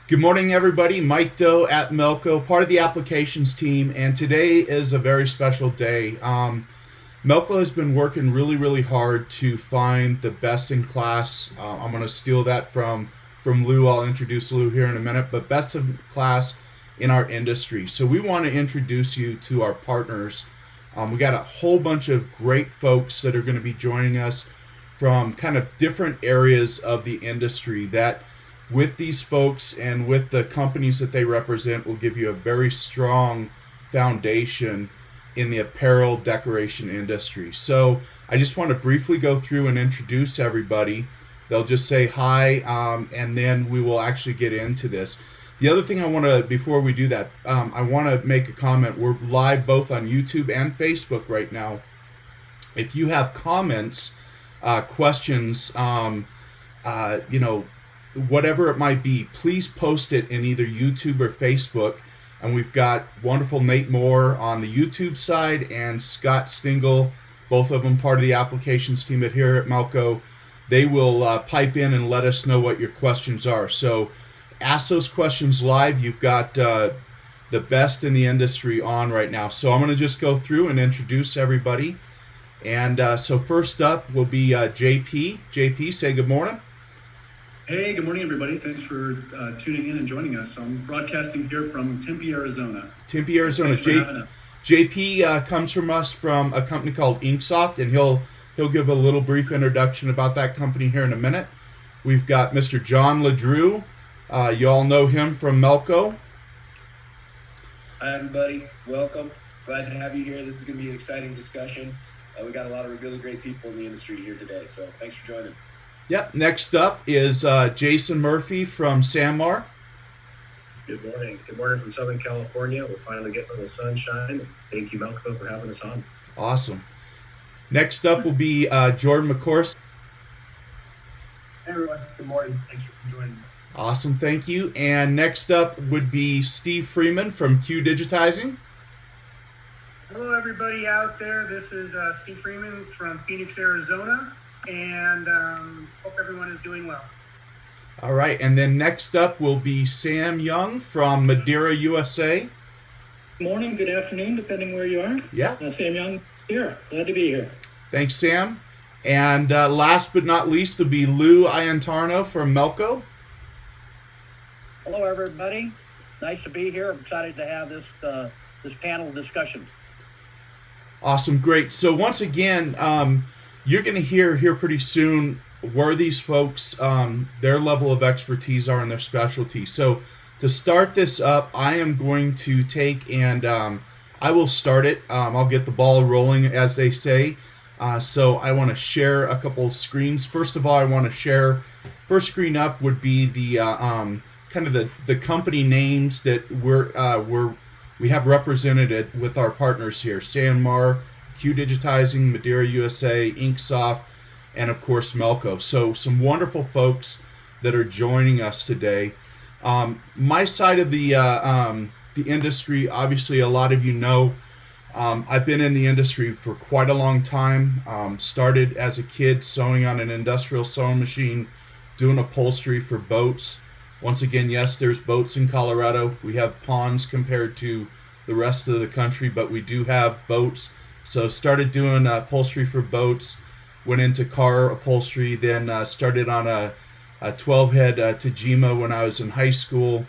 Good morning, everybody. Mike Doe at Melco, part of the applications team, and today is a very special day. Melco has been working really, really hard to find the best in class. I'm going to steal that from Lou. I'll introduce Lou here in a minute, but best in class in our industry. So we want to introduce you to our partners. We got a whole bunch of great folks that are going to be joining us from kind of different areas of the industry that with these folks and with the companies that they represent will give you a very strong foundation in the apparel decoration industry. So I just want to briefly go through and introduce everybody. They'll just say hi, and then we will actually get into this. The other thing I want to, before we do that, I want to make a comment. We're live both on YouTube and Facebook right now. If you have comments, questions, whatever it might be, please post it in either YouTube or Facebook. And we've got wonderful Nate Moore on the YouTube side and Scott Stingle, both of them part of the applications team here at Melco. They will pipe in and let us know what your questions are. So ask those questions live. You've got the best in the industry on right now. So I'm going to just go through and introduce everybody. And so first up will be JP. JP, say good morning. Hey, good morning, everybody. Thanks for tuning in and joining us. I'm broadcasting here from Tempe, Arizona. Tempe, Arizona. JP comes from us from a company called Inksoft, and he'll give a little brief introduction about that company here in a minute. We've got Mr. John LeDrew. You all know him from Melco. Hi, everybody. Welcome. Glad to have you here. This is going to be an exciting discussion. We got a lot of really great people in the industry here today, so thanks for joining. Yep. Next up is Jason Murphy from Sanmar. Good morning. Good morning from Southern California. We're finally getting a little sunshine. Thank you, Melco, for having us on. Awesome. Next up will be Jordan McCourse. Hey, everyone. Good morning. Thanks for joining us. Awesome. Thank you. And next up would be Steve Freeman from Q Digitizing. Hello, everybody out there. This is Steve Freeman from Phoenix, Arizona. And hope everyone is doing well. All right, and then next up will be Sam Young from Madeira, USA. Good morning, good afternoon, depending where you are. Yeah. Sam Young here. Glad to be here. Thanks, Sam. And last but not least will be Lou Iantarno from Melco. Hello, everybody. Nice to be here. I'm excited to have this panel discussion. Awesome, great. So once again, you're going to hear pretty soon where these folks, their level of expertise are in their specialty. So to start this up, I am going to take and I will start it. I'll get the ball rolling, as they say. So I want to share a couple of screens. First of all, I want to share, first screen up would be the kind of the company names that we have represented with our partners here. Sanmar, Q Digitizing, Madeira USA, Inksoft, and of course Melco. So some wonderful folks that are joining us today. My side of the industry, obviously a lot of you know, I've been in the industry for quite a long time. Started as a kid sewing on an industrial sewing machine, doing upholstery for boats. Once again, yes, there's boats in Colorado. We have ponds compared to the rest of the country, but we do have boats. So started doing upholstery for boats, went into car upholstery, then started on a 12-head Tajima when I was in high school,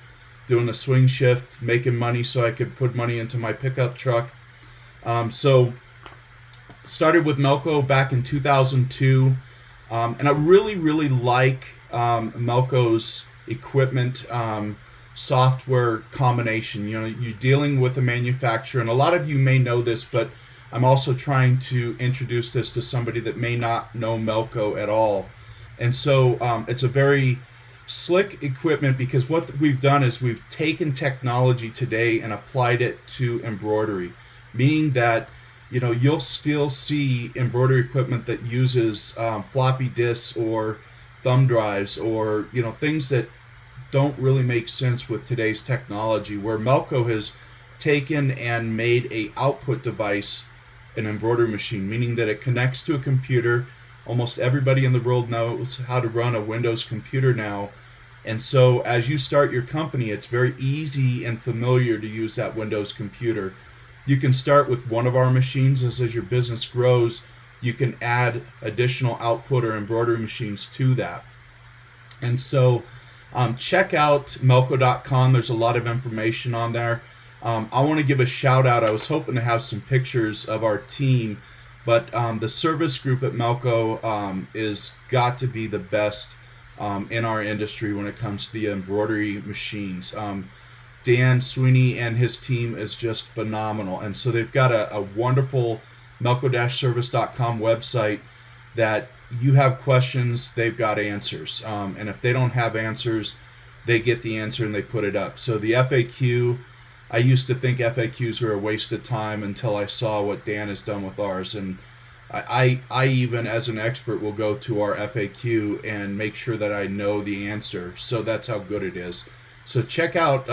doing a swing shift, making money so I could put money into my pickup truck. So started with Melco back in 2002, and I really, really like Melco's equipment software combination. You know, you're dealing with a manufacturer, and a lot of you may know this, but I'm also trying to introduce this to somebody that may not know Melco at all. And so it's a very slick equipment, because what we've done is we've taken technology today and applied it to embroidery, meaning that, you know, you'll still see embroidery equipment that uses floppy disks or thumb drives, or, you know, things that don't really make sense with today's technology, where Melco has taken and made a output device, an embroidery machine, meaning that it connects to a computer. Almost everybody in the world knows how to run a Windows computer now. And so as you start your company, it's very easy and familiar to use that Windows computer. You can start with one of our machines. As your business grows, you can add additional output or embroidery machines to that. And so check out melco.com. There's a lot of information on there. I want to give a shout out. I was hoping to have some pictures of our team, but the service group at Melco is got to be the best in our industry when it comes to the embroidery machines. Dan Sweeney and his team is just phenomenal. And so they've got a wonderful melco-service.com website that you have questions, they've got answers. And if they don't have answers, they get the answer and they put it up. So the FAQ, I used to think FAQs were a waste of time until I saw what Dan has done with ours. And I even, as an expert, will go to our FAQ and make sure that I know the answer. So that's how good it is. So check out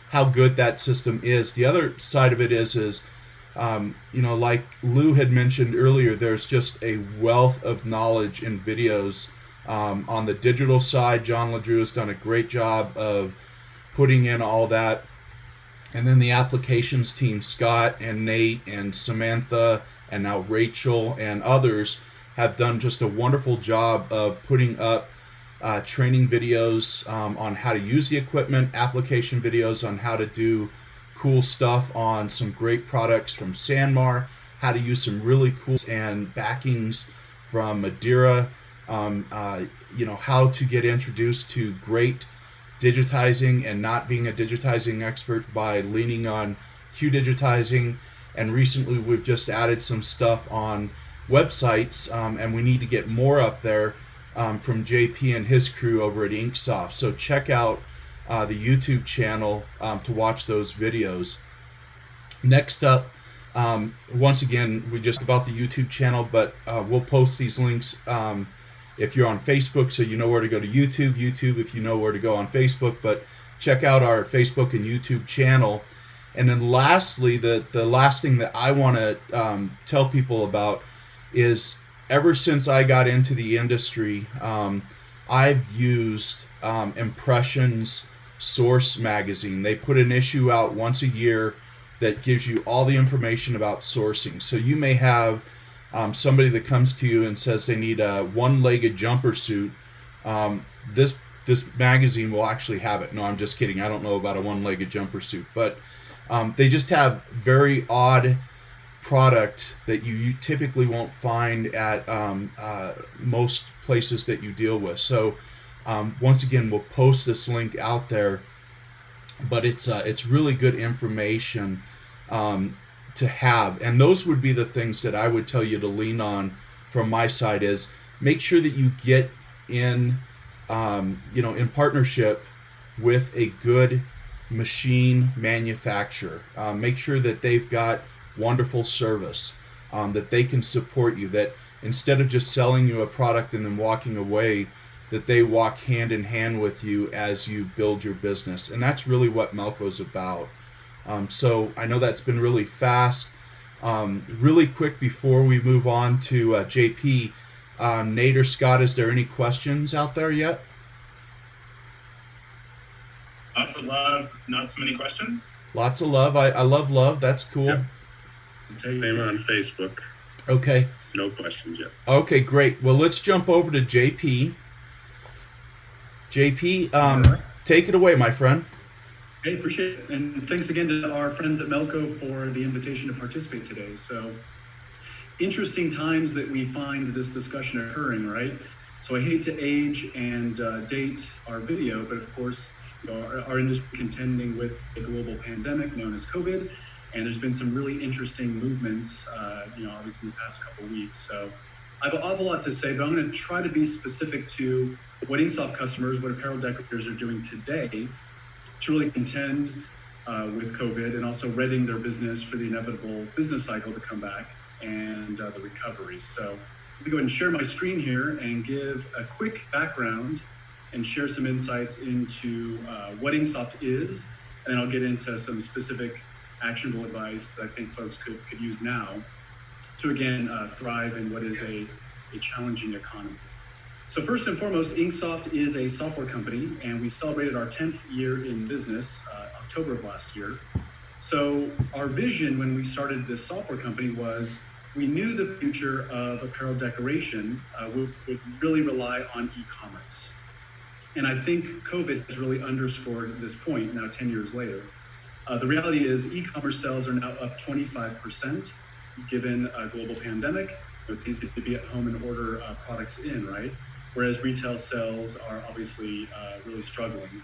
how good that system is. The other side of it is like Lou had mentioned earlier, there's just a wealth of knowledge in videos. On the digital side, John LaDrew has done a great job of putting in all that. And then the applications team, Scott and Nate and Samantha and now Rachel and others have done just a wonderful job of putting up training videos on how to use the equipment, application videos on how to do cool stuff on some great products from Sanmar, how to use some really cool and backings from Madeira, how to get introduced to great digitizing and not being a digitizing expert by leaning on Q digitizing. And recently we've just added some stuff on websites, and we need to get more up there from JP and his crew over at Inksoft. So check out the YouTube channel to watch those videos. Next up, once again, we just about the YouTube channel, but we'll post these links if you're on Facebook, so you know where to go to YouTube. YouTube, if you know where to go on Facebook. But check out our Facebook and YouTube channel. And then lastly, the last thing that I want to tell people about is ever since I got into the industry, I've used Impressions Source magazine. They put an issue out once a year that gives you all the information about sourcing. So you may have somebody that comes to you and says they need a one-legged jumper suit. This magazine will actually have it. No, I'm just kidding. I don't know about a one-legged jumper suit, but they just have very odd product that you typically won't find at most places that you deal with. So once again, we'll post this link out there, but it's really good information to have. And those would be the things that I would tell you to lean on from my side is make sure that you get in partnership with a good machine manufacturer. Make sure that they've got wonderful service, that they can support you, that instead of just selling you a product and then walking away, that they walk hand in hand with you as you build your business. And that's really what Melco's about. So I know that's been really fast. Really quick before we move on to JP, Nate or Scott, is there any questions out there yet? Lots of love, not so many questions. Lots of love. I love love. That's cool. Yep. Same on Facebook. Okay. No questions yet. Okay, great. Well, let's jump over to JP. JP, take it away, my friend. Hey, appreciate it. And thanks again to our friends at Melco for the invitation to participate today. So interesting times that we find this discussion occurring, right? So I hate to age and date our video, but of course, our industry is contending with a global pandemic known as COVID. And there's been some really interesting movements, obviously in the past couple of weeks. So I have an awful lot to say, but I'm going to try to be specific to what Inksoft customers, what apparel decorators are doing today to really contend with COVID and also readying their business for the inevitable business cycle to come back and the recovery. So let me go ahead and share my screen here and give a quick background and share some insights into what Inksoft is, and then I'll get into some specific actionable advice that I think folks could use now to, again, thrive in what is a challenging economy. So first and foremost, Inksoft is a software company, and we celebrated our 10th year in business, October of last year. So our vision when we started this software company was we knew the future of apparel decoration would really rely on e-commerce. And I think COVID has really underscored this point now 10 years later. The reality is e-commerce sales are now up 25% given a global pandemic. It's easy to be at home and order products in, right? Whereas retail sales are obviously really struggling.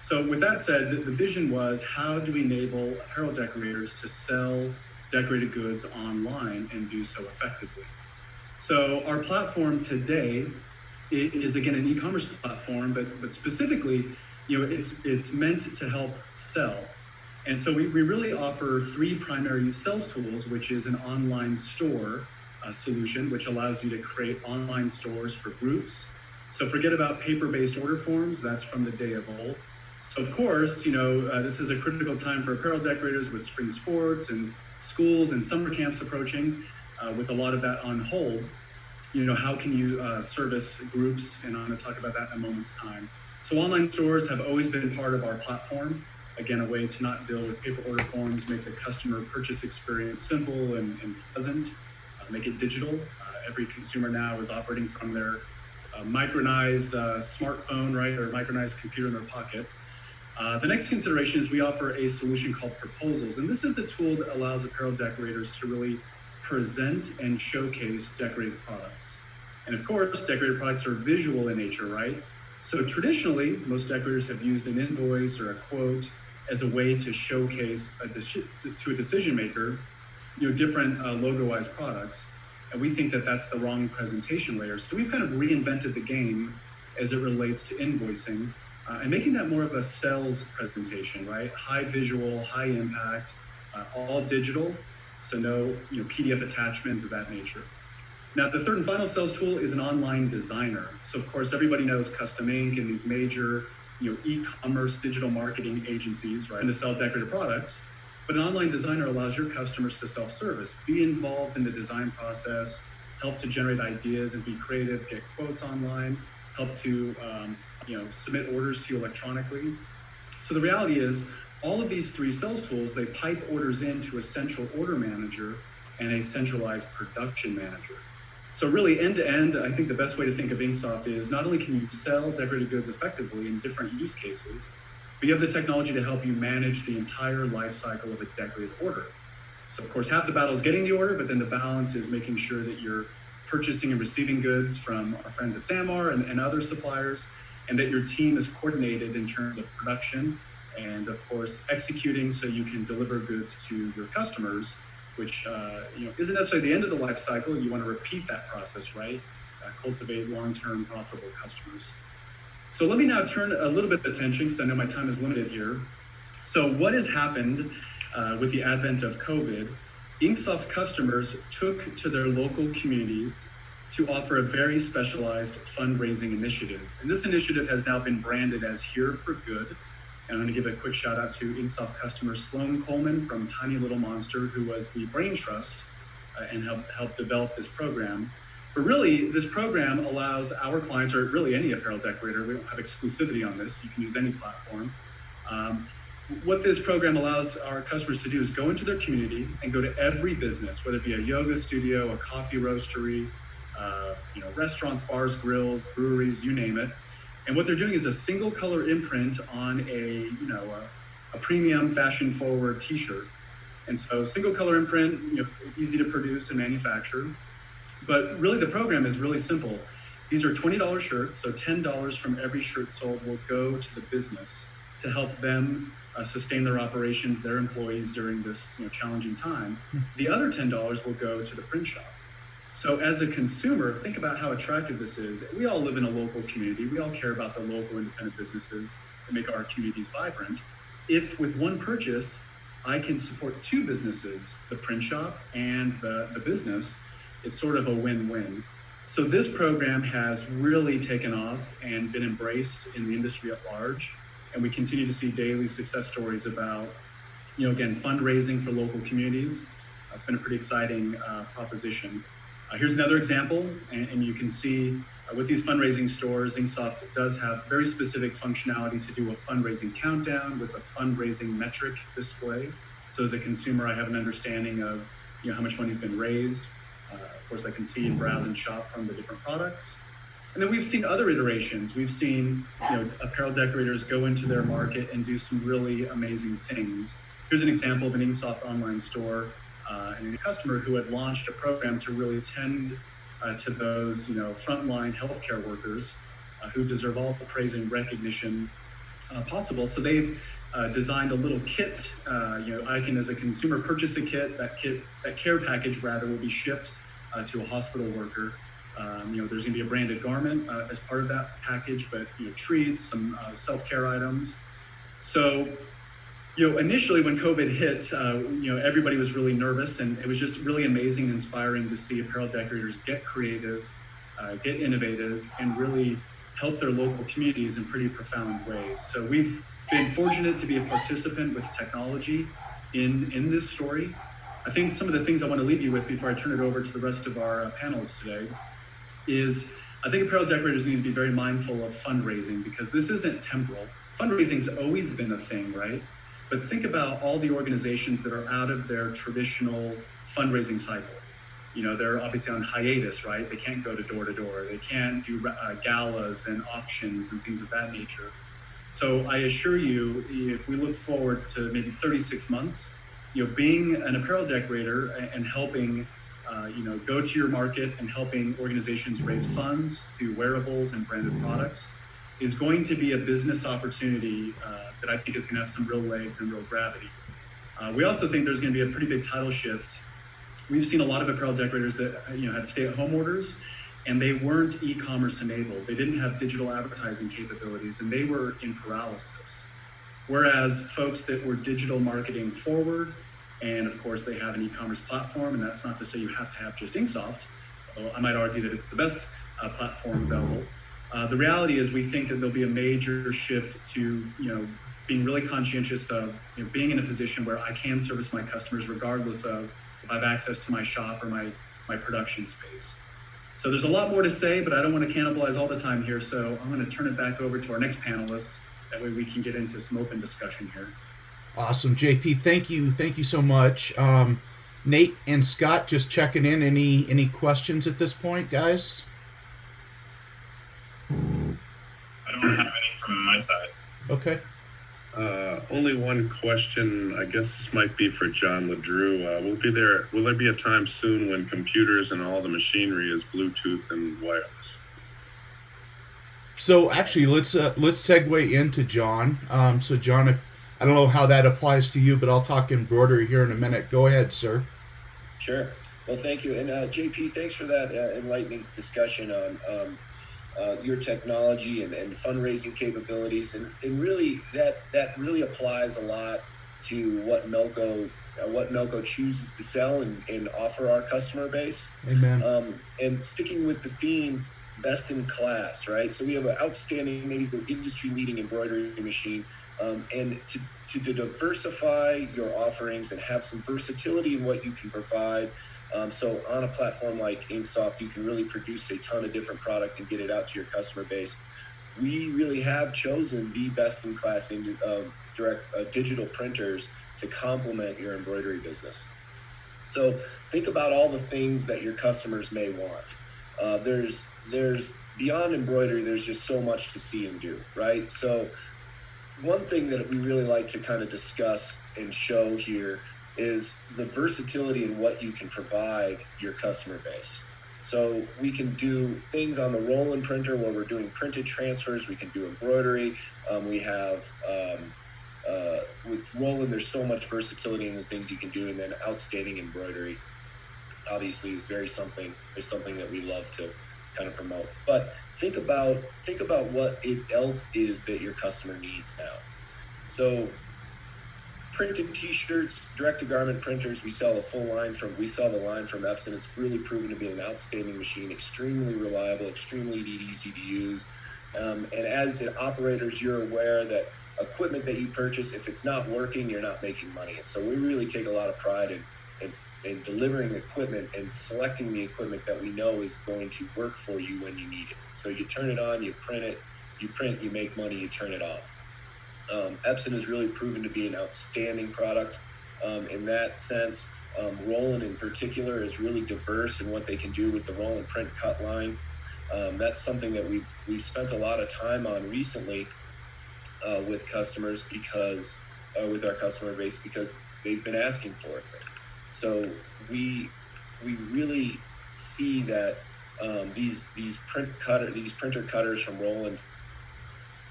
So with that said, the vision was how do we enable apparel decorators to sell decorated goods online and do so effectively? So our platform today is again an e-commerce platform, but specifically, it's meant to help sell. And so we really offer three primary sales tools, which is an online store solution, which allows you to create online stores for groups. So forget about paper-based order forms, that's from the day of old. So of course, this is a critical time for apparel decorators with spring sports and schools and summer camps approaching, with a lot of that on hold. How can you service groups? And I'm going to talk about that in a moment's time. So online stores have always been part of our platform. Again, a way to not deal with paper order forms, make the customer purchase experience simple and pleasant, make it digital. Every consumer now is operating from their micronized smartphone, right, or micronized computer in their pocket. The next consideration is we offer a solution called Proposals. And this is a tool that allows apparel decorators to really present and showcase decorated products. And of course, decorated products are visual in nature, right? So traditionally, most decorators have used an invoice or a quote as a way to showcase to a decision maker, different logo-wise products. And we think that that's the wrong presentation layer. So we've kind of reinvented the game as it relates to invoicing and making that more of a sales presentation, right? High visual, high impact, all digital. So no PDF attachments of that nature. Now, the third and final sales tool is an online designer. So of course, everybody knows Custom Ink and these major e-commerce digital marketing agencies, right, to sell decorated products. But an online designer allows your customers to self-service, be involved in the design process, help to generate ideas and be creative, get quotes online, help to submit orders to you electronically. So the reality is, all of these three sales tools, they pipe orders into a central order manager and a centralized production manager. So really end to end, I think the best way to think of Inksoft is not only can you sell decorated goods effectively in different use cases, but you have the technology to help you manage the entire life cycle of a decorated order. So of course, half the battle is getting the order, but then the balance is making sure that you're purchasing and receiving goods from our friends at Samar and other suppliers, and that your team is coordinated in terms of production and of course executing so you can deliver goods to your customers, which isn't necessarily the end of the life cycle. You want to repeat that process, right? Cultivate long-term profitable customers. So let me now turn a little bit of attention, because I know my time is limited here. So what has happened with the advent of COVID? Inksoft customers took to their local communities to offer a very specialized fundraising initiative. And this initiative has now been branded as Here for Good. And I'm going to give a quick shout out to Inksoft customer Sloan Coleman from Tiny Little Monster, who was the brain trust and helped develop this program. But really, this program allows our clients, or really any apparel decorator, we don't have exclusivity on this, you can use any platform. What this program allows our customers to do is go into their community and go to every business, whether it be a yoga studio, a coffee roastery, restaurants, bars, grills, breweries, you name it. And what they're doing is a single color imprint on a premium fashion forward t-shirt. And so single color imprint, easy to produce and manufacture. But really the program is really simple. These are $20 shirts, so $10 from every shirt sold will go to the business to help them sustain their operations, their employees during this challenging time. The other $10 will go to the print shop. So as a consumer, think about how attractive this is. We all live in a local community. We all care about the local independent businesses that make our communities vibrant. If with one purchase, I can support two businesses, the print shop and the business, it's sort of a win-win. So this program has really taken off and been embraced in the industry at large. And we continue to see daily success stories about, again, fundraising for local communities. It's been a pretty exciting proposition. Here's another example, and you can see with these fundraising stores, Inksoft does have very specific functionality to do a fundraising countdown with a fundraising metric display. So as a consumer, I have an understanding of how much money's been raised. Of course, I can see and browse and shop from the different products. And then we've seen other iterations. We've seen apparel decorators go into their market and do some really amazing things. Here's an example of an Inksoft online store and a customer who had launched a program to really tend to those frontline healthcare workers who deserve all the praise and recognition possible. So they've designed a little kit. I can, as a consumer, purchase a kit. That care package rather will be shipped to a hospital worker. There's going to be a branded garment as part of that package, but treats, some self-care items. So, initially when COVID hit, everybody was really nervous, and it was just really amazing and inspiring to see apparel decorators get creative, get innovative, and really help their local communities in pretty profound ways. So we've been fortunate to be a participant with technology in this story. I think some of the things I want to leave you with before I turn it over to the rest of our panels today is I think apparel decorators need to be very mindful of fundraising, because this isn't temporal. Fundraising's always been a thing, right? But think about all the organizations that are out of their traditional fundraising cycle. They're obviously on hiatus, right? They can't go to door. They can't do galas and auctions and things of that nature. So I assure you, if we look forward to maybe 36 months, being an apparel decorator and helping go to your market and helping organizations raise funds through wearables and branded products is going to be a business opportunity that I think is going to have some real legs and real gravity. We also think there's going to be a pretty big tidal shift. We've seen a lot of apparel decorators that had stay-at-home orders, and they weren't e-commerce enabled. They didn't have digital advertising capabilities, and they were in paralysis. Whereas folks that were digital marketing forward, and of course they have an e-commerce platform, and that's not to say you have to have just Inksoft, although I might argue that it's the best platform available. The reality is we think that there'll be a major shift to being really conscientious of being in a position where I can service my customers regardless of if I have access to my shop or my production space. So there's a lot more to say, but I don't want to cannibalize all the time here. So I'm going to turn it back over to our next panelist. That way we can get into some open discussion here. Awesome, JP. Thank you so much. Nate and Scott, just checking in. Any questions at this point, guys? I don't have any from my side. Okay. Only one question. I guess this might be for John LeDrew. Will there be a time soon when computers and all the machinery is Bluetooth and wireless? So actually, let's segue into John. So John, I don't know how that applies to you, but I'll talk embroidery here in a minute. Go ahead, sir. Sure. Well, thank you. And JP, thanks for that enlightening discussion on your technology and fundraising capabilities. And really that really applies a lot to what Melco chooses to sell and offer our customer base. Amen. And sticking with the theme, best in class, right? So we have an outstanding, maybe the industry leading embroidery machine. And to diversify your offerings and have some versatility in what you can provide. So on a platform like Inksoft, you can really produce a ton of different product and get it out to your customer base. We really have chosen the best in class direct digital printers to complement your embroidery business. So think about all the things that your customers may want. There's beyond embroidery, there's just so much to see and do, right? So one thing that we really like to kind of discuss and show here is the versatility in what you can provide your customer base. So we can do things on the roll-in printer where we're doing printed transfers. We can do embroidery. We have with roll-in, there's so much versatility in the things you can do, and then outstanding embroidery obviously is something that we love to kind of promote. But think about what it else is that your customer needs now. So printed t-shirts, direct-to-garment printers, we sell the line from Epson. It's really proven to be an outstanding machine, extremely reliable, extremely easy to use. And as operators, you're aware that equipment that you purchase, if it's not working, you're not making money. And so we really take a lot of pride in and delivering equipment and selecting the equipment that we know is going to work for you when you need it. So you turn it on, you print, you make money, you turn it off. Epson has really proven to be an outstanding product in that sense. Roland in particular is really diverse in what they can do with the roll and print cut line. That's something that we've spent a lot of time on recently with customers because with our customer base, because they've been asking for it. So we really see that these printer cutters from Roland,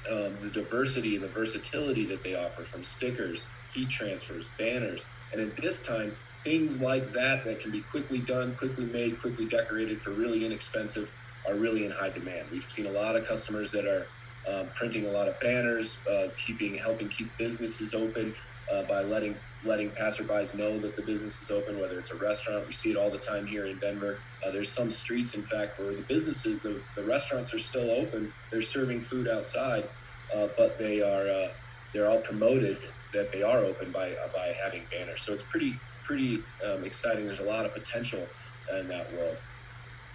the diversity and the versatility that they offer, from stickers, heat transfers, banners, and at this time, things like that can be quickly done, quickly made, quickly decorated for really inexpensive are really in high demand. We've seen a lot of customers that are printing a lot of banners, helping keep businesses open by letting passerbys know that the business is open, whether it's a restaurant. We see it all the time here in Denver. There's some streets, in fact, where the restaurants are still open. They're serving food outside, but they're all promoted that they are open by having banners. So it's pretty exciting. There's a lot of potential in that world.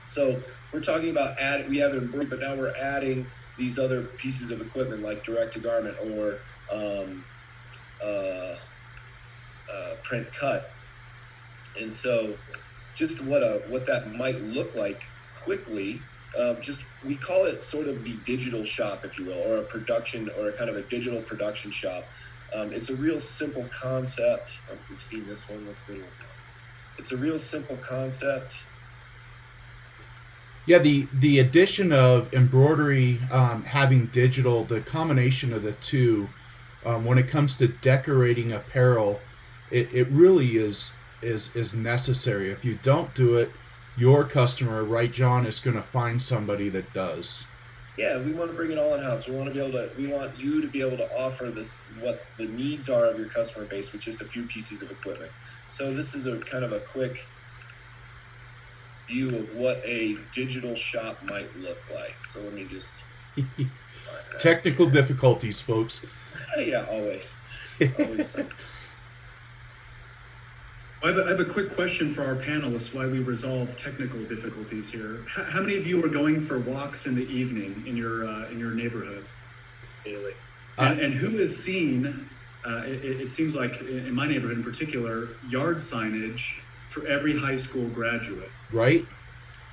So we're talking about we have embroidery, but now we're adding these other pieces of equipment like direct to garment or print cut. And so just what that might look like quickly, we call it sort of the digital shop, if you will, or a production, or a kind of a digital production shop. It's a real simple concept. We've seen this one. Let's go. It's a real simple concept. Yeah, the addition of embroidery, having digital, the combination of the two, when it comes to decorating apparel, it really is necessary. If you don't do it, your customer, right, John, is going to find somebody that does. Yeah, we want to bring it all in house. We want you to be able to offer what the needs are of your customer base with just a few pieces of equipment. So this is a kind of a quick view of what a digital shop might look like. So let me just technical difficulties, folks. Yeah, always. I have a quick question for our panelists while we resolve technical difficulties here. How many of you are going for walks in the evening in your neighborhood? And who has seen, it seems like in my neighborhood in particular, yard signage for every high school graduate? Right.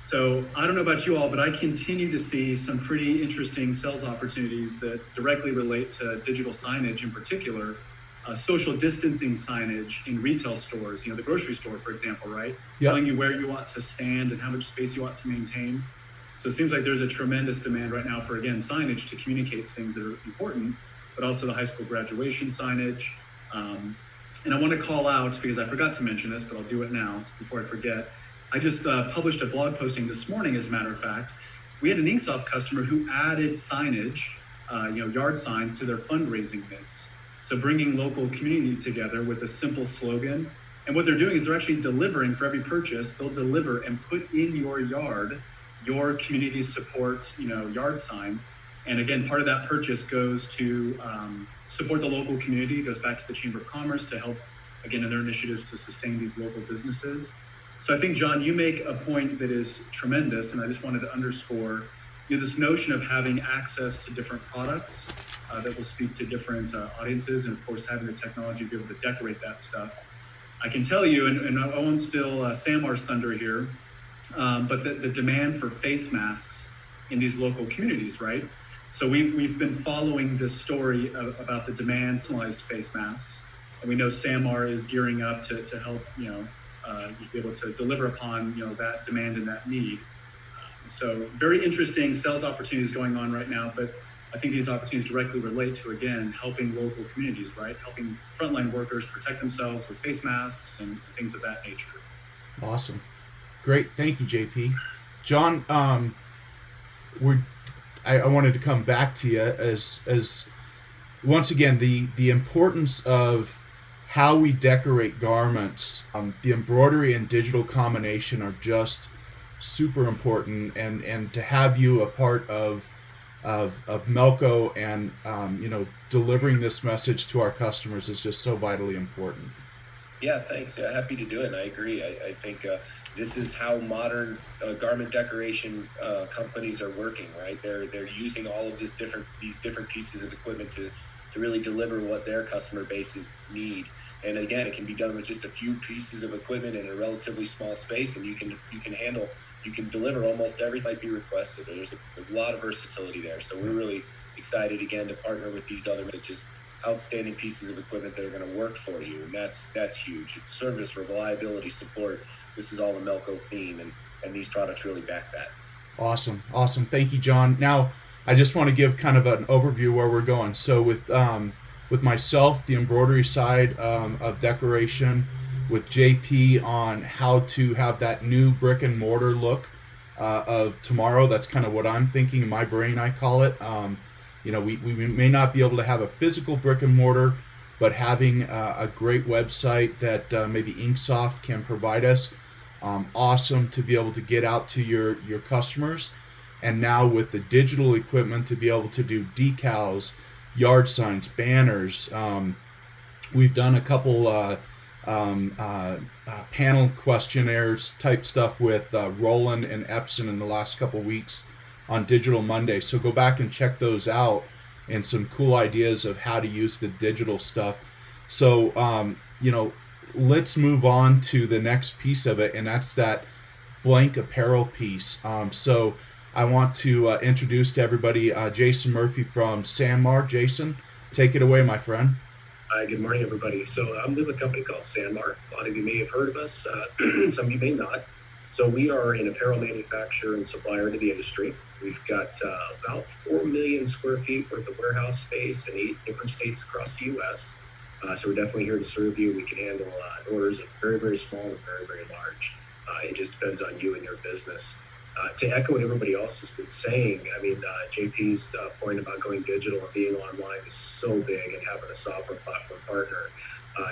So I don't know about you all, but I continue to see some pretty interesting sales opportunities that directly relate to digital signage in particular. Social distancing signage in retail stores, the grocery store, for example, right? Yep. Telling you where you want to stand and how much space you want to maintain. So it seems like there's a tremendous demand right now for, again, signage to communicate things that are important, but also the high school graduation signage. And I want to call out, because I forgot to mention this, but I'll do it now before I forget. I just published a blog posting this morning, as a matter of fact. We had an Inksoft customer who added signage, yard signs to their fundraising bids. So bringing local community together with a simple slogan. And what they're doing is they're actually delivering for every purchase. They'll deliver and put in your yard your community support, yard sign. And again, part of that purchase goes to support the local community, goes back to the Chamber of Commerce to help, again, in their initiatives to sustain these local businesses. So I think, John, you make a point that is tremendous, and I just wanted to underscore this notion of having access to different products that will speak to different audiences, and of course having the technology to be able to decorate that stuff. I can tell you, and I won't steal Samar's thunder here, but the demand for face masks in these local communities, right? So we've been following this story about the demand for personalized face masks, and we know Samar is gearing up to help be able to deliver upon that demand and that need. So very interesting sales opportunities going on right now, but I think these opportunities directly relate to, again, helping local communities, right? Helping frontline workers protect themselves with face masks and things of that nature. Awesome. Great. Thank you, JP. John, I wanted to come back to you as once again, the importance of how we decorate garments. The embroidery and digital combination are just super important, and to have you a part of Melco and delivering this message to our customers is just so vitally important. Yeah, thanks. Yeah, happy to do it. And I agree. I think this is how modern garment decoration companies are working, right? They're using all of these different pieces of equipment to really deliver what their customer bases need. And again, it can be done with just a few pieces of equipment in a relatively small space, and you can deliver almost everything that might be requested. There's a lot of versatility there. So we're really excited again to partner with these other just outstanding pieces of equipment that are going to work for you, and that's huge. It's service, reliability, support. This is all the Melco theme, and these products really back that. Awesome. Thank you, John. Now, I just want to give kind of an overview where we're going. So with myself, the embroidery side of decoration, with JP on how to have that new brick and mortar look of tomorrow. That's kind of what I'm thinking in my brain. I call it. We may not be able to have a physical brick and mortar, but having a great website that maybe Inksoft can provide us. Awesome to be able to get out to your customers. And now with the digital equipment to be able to do decals, yard signs, banners. We've done a couple panel questionnaires type stuff with Roland and Epson in the last couple weeks on Digital Monday. So go back and check those out, and some cool ideas of how to use the digital stuff. So, let's move on to the next piece of it, and that's that blank apparel piece. So I want to introduce to everybody Jason Murphy from Sanmar. Jason, take it away, my friend. Hi, good morning, everybody. So I'm with a company called Sanmar. A lot of you may have heard of us. Some of you may not. So we are an apparel manufacturer and supplier to the industry. We've got about 4 million square feet worth of warehouse space in 8 different states across the U.S. So we're definitely here to serve you. We can handle orders of very, very small and very, very large. It just depends on you and your business. To echo what everybody else has been saying, JP's point about going digital and being online is so big, and having a software platform partner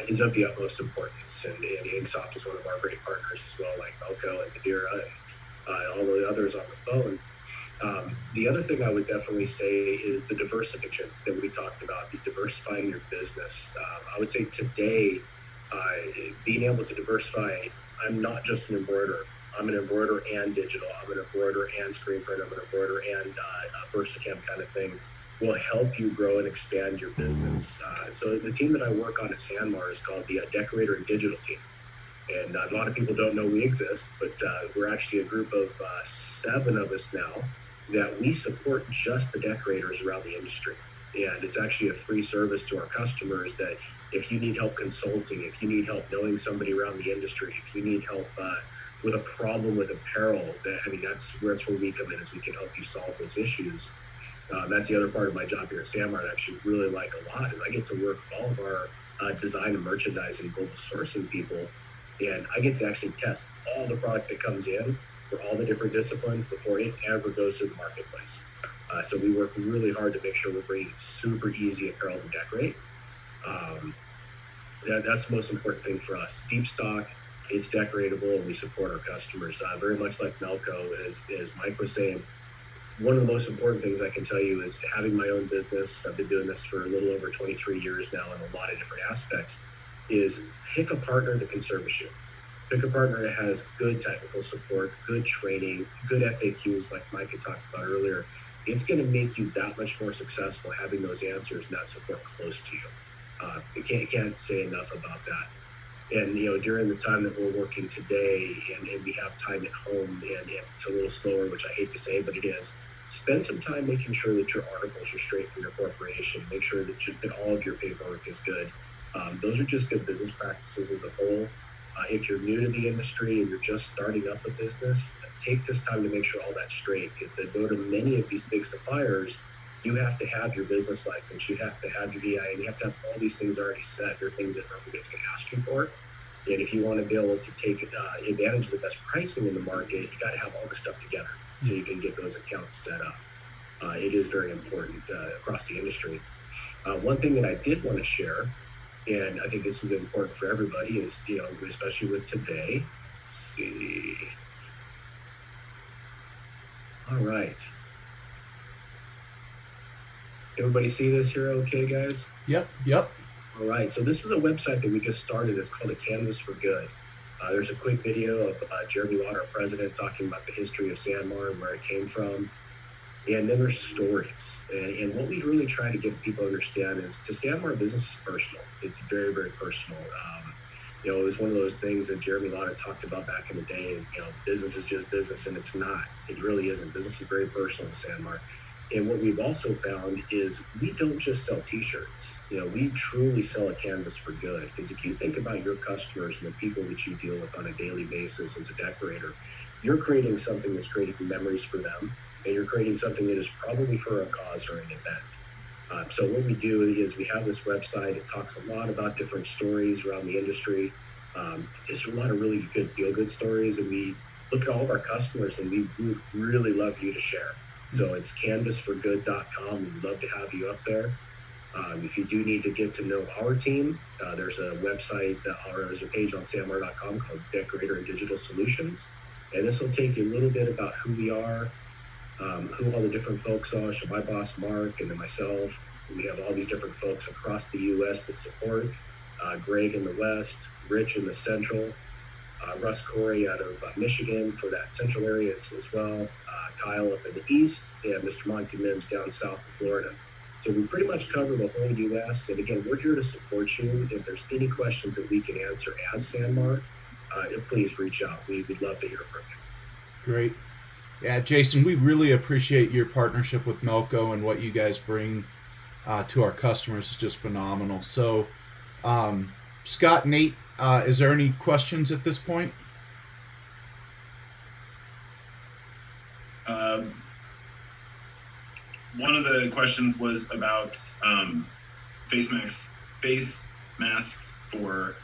is of the utmost importance. And Inksoft is one of our great partners as well, like Melco and Madeira and all the others on the phone. The other thing I would definitely say is the diversification that we talked about, diversifying your business. I would say today, being able to diversify, I'm not just an embroiderer. I'm an embroiderer and digital. I'm an embroiderer and screen print. I'm an embroiderer and VersaCam kind of thing, will help you grow and expand your business. So the team that I work on at Sanmar is called the Decorator and Digital Team. And a lot of people don't know we exist, but we're actually a group of 7 of us now that we support just the decorators around the industry. And it's actually a free service to our customers that if you need help consulting, if you need help knowing somebody around the industry, if you need help with a problem with apparel, that's where we come in, is we can help you solve those issues. That's the other part of my job here at Sanmar I actually really like a lot, is I get to work with all of our design and merchandising global sourcing people, and I get to actually test all the product that comes in for all the different disciplines before it ever goes to the marketplace. So we work really hard to make sure we're bringing super easy apparel to decorate. That's the most important thing for us. Deep stock, it's decoratable, and we support our customers. Very much like Melco, as Mike was saying, one of the most important things I can tell you is having my own business. I've been doing this for a little over 23 years now in a lot of different aspects, is pick a partner that can service you. Pick a partner that has good technical support, good training, good FAQs like Mike had talked about earlier. It's going to make you that much more successful having those answers and that support close to you. I can't say enough about that. And during the time that we're working today, and we have time at home, and it's a little slower, which I hate to say, but it is. Spend some time making sure that your articles are straight for your corporation. Make sure that all of your paperwork is good. Those are just good business practices as a whole. If you're new to the industry and you're just starting up a business, take this time to make sure all that's straight. Because to go to many of these big suppliers, you have to have your business license, you have to have your EIN, you have to have all these things already set. They're things that nobody's going to ask you for. And if you want to be able to take advantage of the best pricing in the market, you got to have all this stuff together so you can get those accounts set up. It is very important across the industry. One thing that I did want to share, and I think this is important for everybody, is, especially with today. Let's see. All right. Everybody see this here okay, guys? Yep. All right, so this is a website that we just started. It's called A Canvas for Good. There's a quick video of Jeremy Lott, our president, talking about the history of Sanmar and where it came from. And then there's stories. And what we really try to get people to understand is to Sanmar, business is personal. It's very, very personal. It was one of those things that Jeremy Lott had talked about back in the day. Business is just business, and it's not. It really isn't. Business is very personal to Sanmar. And what we've also found is we don't just sell t-shirts. We truly sell a canvas for good. Because if you think about your customers and the people that you deal with on a daily basis as a decorator, you're creating something that's creating memories for them, and you're creating something that is probably for a cause or an event. So what we do is we have this website. It talks a lot about different stories around the industry. There's a lot of really good feel-good stories, and we look at all of our customers, and we would really love you to share. So it's canvasforgood.com. We'd love to have you up there. If you do need to get to know our team, there's a website or there's a page on sanmar.com called Decorator and Digital Solutions. And this will take you a little bit about who we are, who all the different folks are. So my boss, Mark, and then myself, we have all these different folks across the U.S. that support. Greg in the West, Rich in the Central, Russ Corey out of Michigan for that central area as well, Kyle up in the East, and Mr. Monty Mims down south of Florida. So we pretty much cover the whole U.S. And again, we're here to support you. If there's any questions that we can answer as Sanmar, please reach out. We'd love to hear from you. Great. Yeah, Jason, we really appreciate your partnership with Melco, and what you guys bring to our customers is just phenomenal. So, Scott, Nate, is there any questions at this point? One of the questions was about face masks for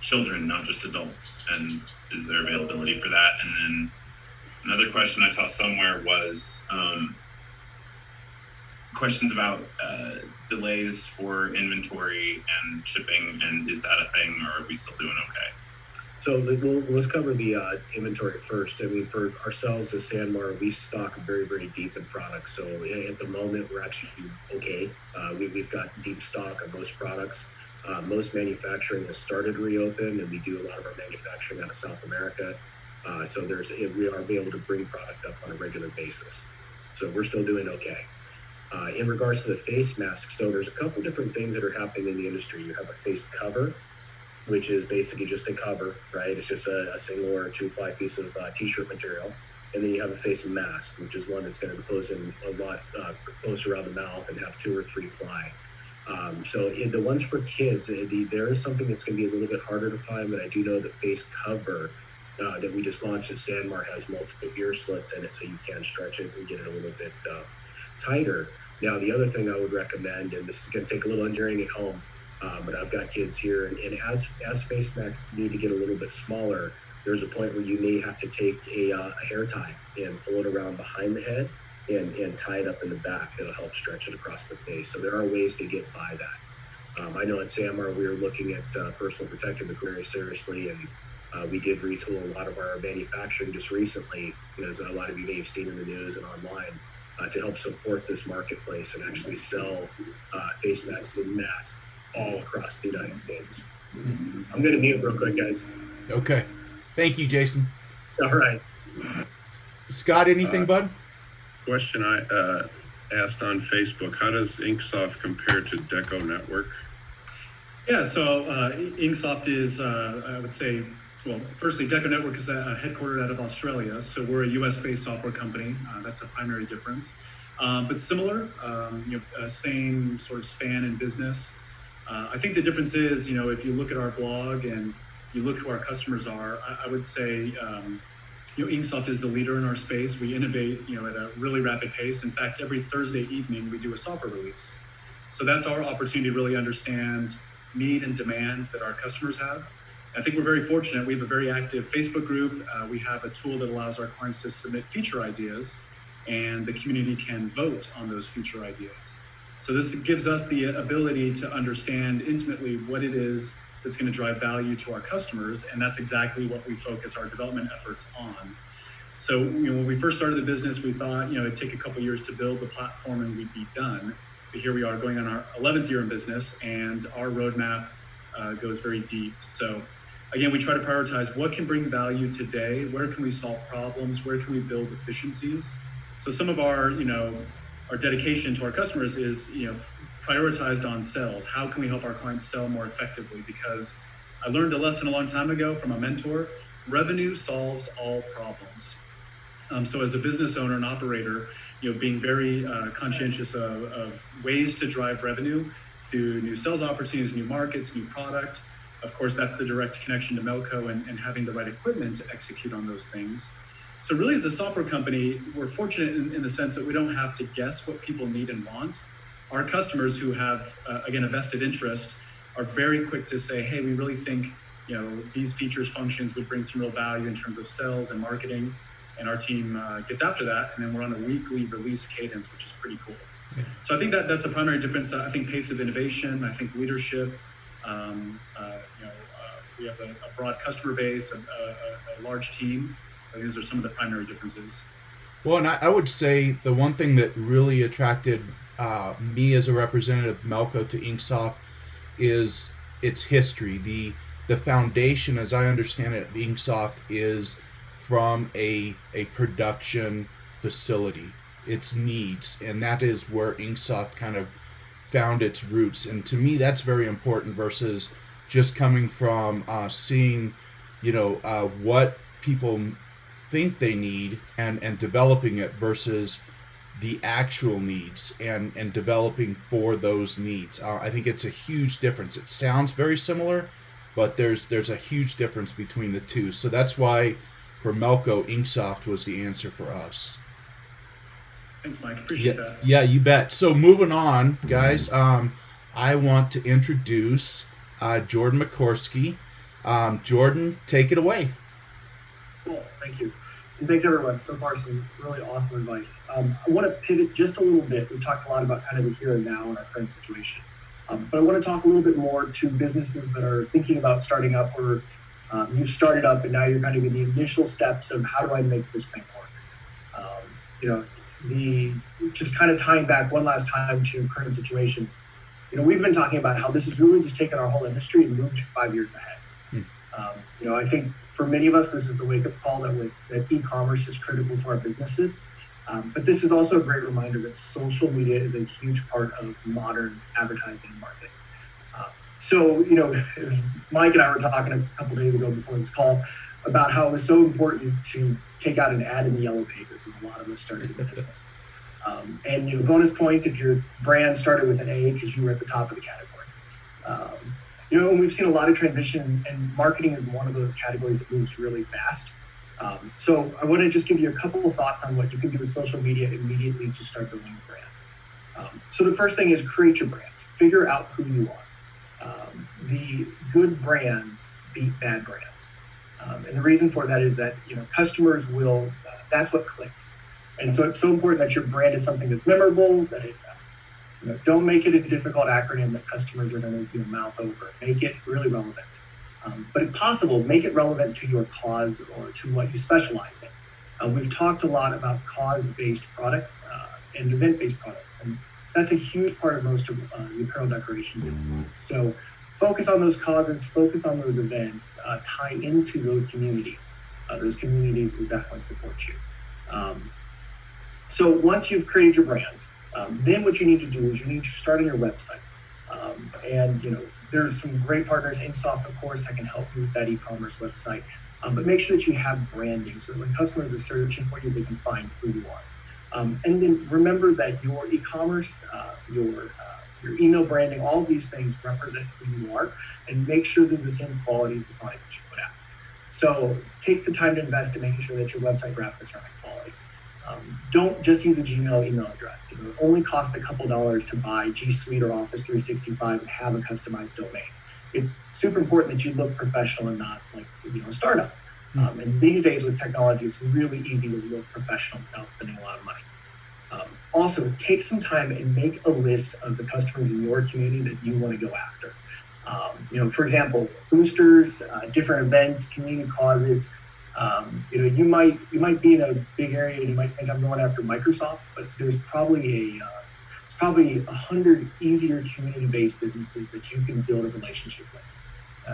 children, not just adults, and is there availability for that? And then another question I saw somewhere was questions about delays for inventory and shipping, and is that a thing, or are we still doing okay? So let's cover the inventory first. I mean, for ourselves as Sanmar, we stock very, very deep in products. So at the moment, we're actually okay. We've got deep stock on most products. Most manufacturing has started to reopen, and we do a lot of our manufacturing out of South America. So we are able to bring product up on a regular basis. So we're still doing okay. In regards to the face masks, so there's a couple different things that are happening in the industry. You have a face cover, which is basically just a cover, right? It's just a single or two-ply piece of t-shirt material. And then you have a face mask, which is one that's going to close in a lot closer around the mouth and have 2 or 3 ply. So the ones for kids, there is something that's going to be a little bit harder to find, but I do know the face cover that we just launched at Sanmar has multiple ear slits in it, so you can stretch it and get it a little bit tighter. Now, the other thing I would recommend, and this is going to take a little engineering at home, but I've got kids here, and as face masks need to get a little bit smaller, there's a point where you may have to take a hair tie and pull it around behind the head and tie it up in the back. It'll help stretch it across the face. So there are ways to get by that. I know at Sanmar we were looking at personal protective equipment very seriously, and we did retool a lot of our manufacturing just recently, as a lot of you may have seen in the news and online, to help support this marketplace and actually sell face masks en masse all across the United States. I'm going to mute real quick, guys. Okay. Thank you, Jason. All right. Scott, anything, bud? Question I asked on Facebook: how does Inksoft compare to Deco Network? Yeah, so Inksoft is, I would say, well, firstly, Deco Network is headquartered out of Australia, so we're a US-based software company. That's a primary difference, but similar, same sort of span in business. I think the difference is, if you look at our blog and you look who our customers are, I would say, Inksoft is the leader in our space. We innovate, at a really rapid pace. In fact, every Thursday evening, we do a software release. So that's our opportunity to really understand need and demand that our customers have. I think we're very fortunate. We have a very active Facebook group. We have a tool that allows our clients to submit feature ideas, and the community can vote on those feature ideas. So this gives us the ability to understand intimately what it is that's going to drive value to our customers, and that's exactly what we focus our development efforts on. So when we first started the business, we thought it'd take a couple years to build the platform and we'd be done. but here we are going on our 11th year in business, and our roadmap goes very deep. So again, we try to prioritize what can bring value today, where can we solve problems, where can we build efficiencies. So some of our, our dedication to our customers is, prioritized on sales. How can we help our clients sell more effectively? Because I learned a lesson a long time ago from a mentor: revenue solves all problems. So as a business owner and operator, being very conscientious of ways to drive revenue through new sales opportunities, new markets, new product. Of course, that's the direct connection to Melco and having the right equipment to execute on those things. So really, as a software company, we're fortunate in the sense that we don't have to guess what people need and want. Our customers, who have, again, a vested interest, are very quick to say, hey, we really think these features, functions would bring some real value in terms of sales and marketing. And our team gets after that. And then we're on a weekly release cadence, which is pretty cool. Yeah. So I think that's the primary difference. I think pace of innovation, I think leadership. We have a broad customer base, a large team. So these are some of the primary differences. Well, and I would say the one thing that really attracted me as a representative of Melco to Inksoft is its history. The foundation, as I understand it, of Inksoft is from a production facility, its needs, and that is where Inksoft kind of found its roots. And to me, that's very important versus just coming from seeing, what people think they need and developing it versus the actual needs and developing for those needs. I think it's a huge difference. It sounds very similar, but there's a huge difference between the two. So that's why for Melco, Inksoft was the answer for us. Thanks, Mike. Appreciate that. Yeah, you bet. So moving on, guys, I want to introduce Jordan McCorsky. Jordan, take it away. Cool. Thank you. And thanks, everyone. So far, some really awesome advice. I want to pivot just a little bit. We talked a lot about kind of the here and now in our current situation. But I want to talk a little bit more to businesses that are thinking about starting up, or you started up and now you're kind of in the initial steps of how do I make this thing work? Just kind of tying back one last time to current situations. We've been talking about how this has really just taken our whole industry and moved it 5 years ahead. I think for many of us, this is the wake-up call that e-commerce is critical to our businesses. But this is also a great reminder that social media is a huge part of modern advertising and marketing. So Mike and I were talking a couple days ago before this call about how it was so important to take out an ad in the Yellow Pages when a lot of us started in business. And bonus points if your brand started with an A because you were at the top of the category. And we've seen a lot of transition, and marketing is one of those categories that moves really fast. So I want to just give you a couple of thoughts on what you can do with social media immediately to start building a brand. So the first thing is create your brand. Figure out who you are. The good brands beat bad brands. And the reason for that is that, customers will, that's what clicks. And so it's so important that your brand is something that's memorable, that it, don't make it a difficult acronym that customers are going to mouth over. Make it really relevant. But if possible, make it relevant to your cause or to what you specialize in. We've talked a lot about cause-based products and event-based products, and that's a huge part of most of the apparel decoration business. So focus on those causes, focus on those events, tie into those communities. Those communities will definitely support you. So once you've created your brand, then what you need to do is you need to start on your website. There's some great partners, Inksoft, of course, that can help you with that e-commerce website. But make sure that you have branding so that when customers are searching for you, they can find who you are. And then remember that your e-commerce, your email branding, all of these things represent who you are, and make sure they're the same quality as the product that you put out. So take the time to invest in making sure that your website graphics are high quality. Don't just use a Gmail email address. It only costs a couple dollars to buy G Suite or Office 365 and have a customized domain. It's super important that you look professional and not like a startup. And these days with technology, it's really easy to look professional without spending a lot of money. Also, take some time and make a list of the customers in your community that you want to go after. For example, boosters, different events, community causes. You might be in a big area and you might think I'm going after Microsoft, but there's probably probably 100 easier community-based businesses that you can build a relationship with.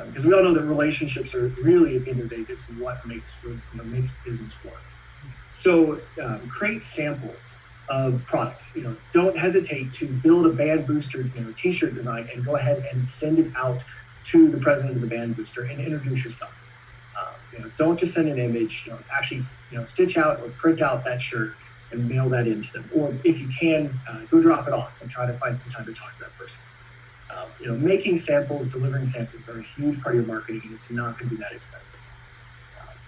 Because we all know that relationships are really, at the end of the day, that's what makes business work. So create samples of products. Don't hesitate to build a band booster, t-shirt design, and go ahead and send it out to the president of the band booster and introduce yourself. Don't just send an image. Actually, stitch out or print out that shirt and mail that in to them. Or if you can, go drop it off and try to find some time to talk to that person. Making samples, delivering samples are a huge part of your marketing, and it's not going to be that expensive.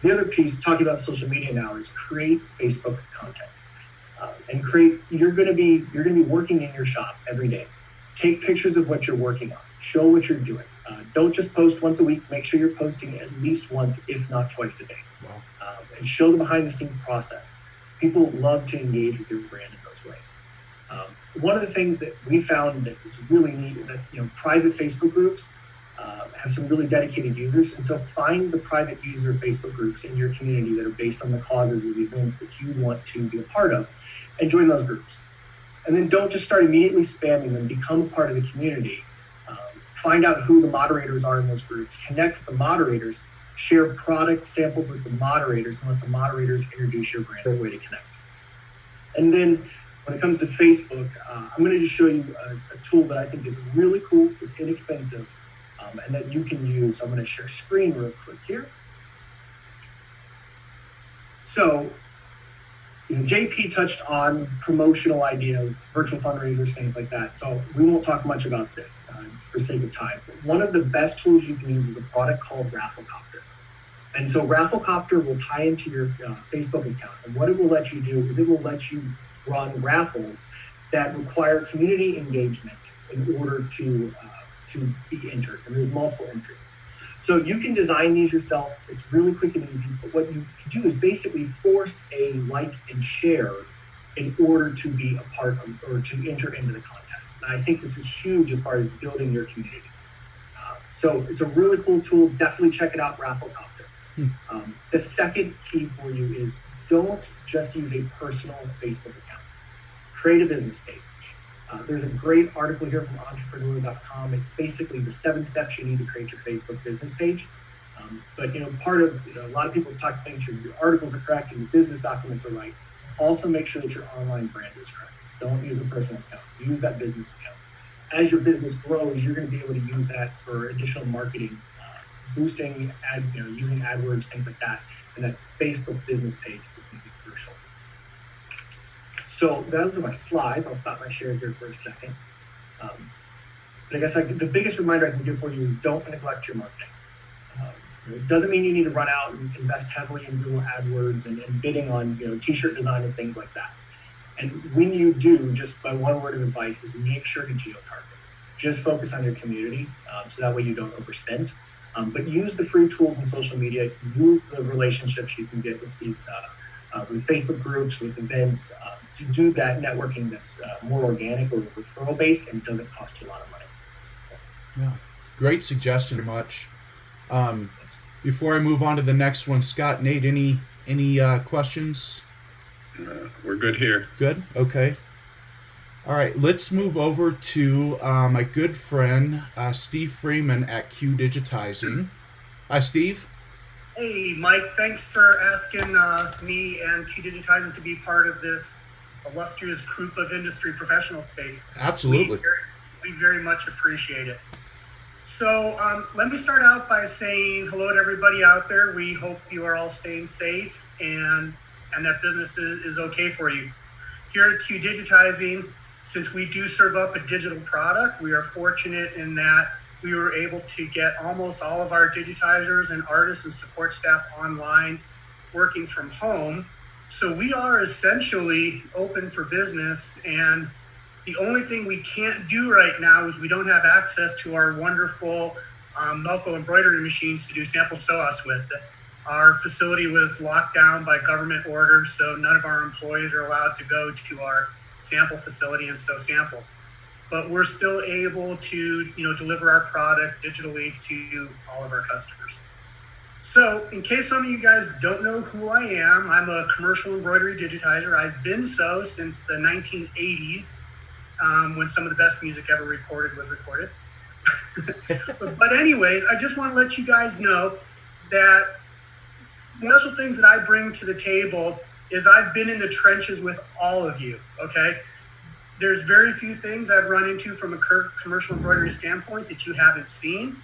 The other piece, talking about social media now, is create Facebook content. And you're going to be working in your shop every day. Take pictures of what you're working on. Show what you're doing. Don't just post once a week. Make sure you're posting at least once, if not twice a day. Wow. And show the behind the scenes process. People love to engage with your brand in those ways. One of the things that we found that is really neat is that private Facebook groups have some really dedicated users, and so find the private user Facebook groups in your community that are based on the causes or the events that you want to be a part of, and join those groups. And then don't just start immediately spamming them. Become a part of the community. Find out who the moderators are in those groups. Connect with the moderators. Share product samples with the moderators, and let the moderators introduce your brand. Great way to connect. And then when it comes to Facebook, I'm going to just show you a tool that I think is really cool. It's inexpensive, and that you can use. So I'm going to share screen real quick here. So, JP touched on promotional ideas, virtual fundraisers, things like that. So we won't talk much about this. It's for sake of time. But one of the best tools you can use is a product called Rafflecopter. And so Rafflecopter will tie into your Facebook account. And what it will let you do is it will let you run raffles that require community engagement in order to be entered. And there's multiple entries. So you can design these yourself. It's really quick and easy. But what you can do is basically force a like and share in order to be a part of or to enter into the contest. And I think this is huge as far as building your community. So it's a really cool tool. Definitely check it out, Rafflecopter. The second key for you is don't just use a personal Facebook account. Create a business page. There's a great article here from entrepreneur.com. It's basically the 7 steps you need to create your Facebook business page. But part of a lot of people talk to make sure your articles are correct and your business documents are right. Also make sure that your online brand is correct. Don't use a personal account. Use that business account. As your business grows, you're going to be able to use that for additional marketing, boosting, using AdWords, things like that. And that Facebook business page is going to be crucial. So those are my slides. I'll stop my share here for a second. But I guess the biggest reminder I can give for you is don't neglect your marketing. It doesn't mean you need to run out and invest heavily in Google AdWords and bidding on t-shirt design and things like that. And when you do, just my one word of advice is make sure to geo-target. Just focus on your community, so that way you don't overspend. But use the free tools in social media. Use the relationships you can get with these with Facebook groups, with events, to do that networking that's more organic or referral based and doesn't cost you a lot of money. Yeah, great suggestion. Much. Before I move on to the next one, Scott, Nate, any questions? We're good here. Good. Okay. All right. Let's move over to my good friend Steve Freeman at Q Digitizing. Hi, Steve. Hey, Mike. Thanks for asking me and Q Digitizing to be part of this illustrious group of industry professionals today. Absolutely. We very much appreciate it. So let me start out by saying hello to everybody out there. We hope you are all staying safe and that business is okay for you. Here at Q Digitizing, since we do serve up a digital product, we are fortunate in that we were able to get almost all of our digitizers and artists and support staff online working from home. So we are essentially open for business, and the only thing we can't do right now is we don't have access to our wonderful Melco embroidery machines to do sample sew-outs with. Our facility was locked down by government orders, so none of our employees are allowed to go to our sample facility and sew samples. But we're still able to, deliver our product digitally to all of our customers. So in case some of you guys don't know who I am, I'm a commercial embroidery digitizer. I've been so since the 1980s. when some of the best music ever recorded was recorded. But anyways, I just want to let you guys know that one of the special things that I bring to the table is I've been in the trenches with all of you, okay? There's very few things I've run into from a commercial embroidery standpoint that you haven't seen,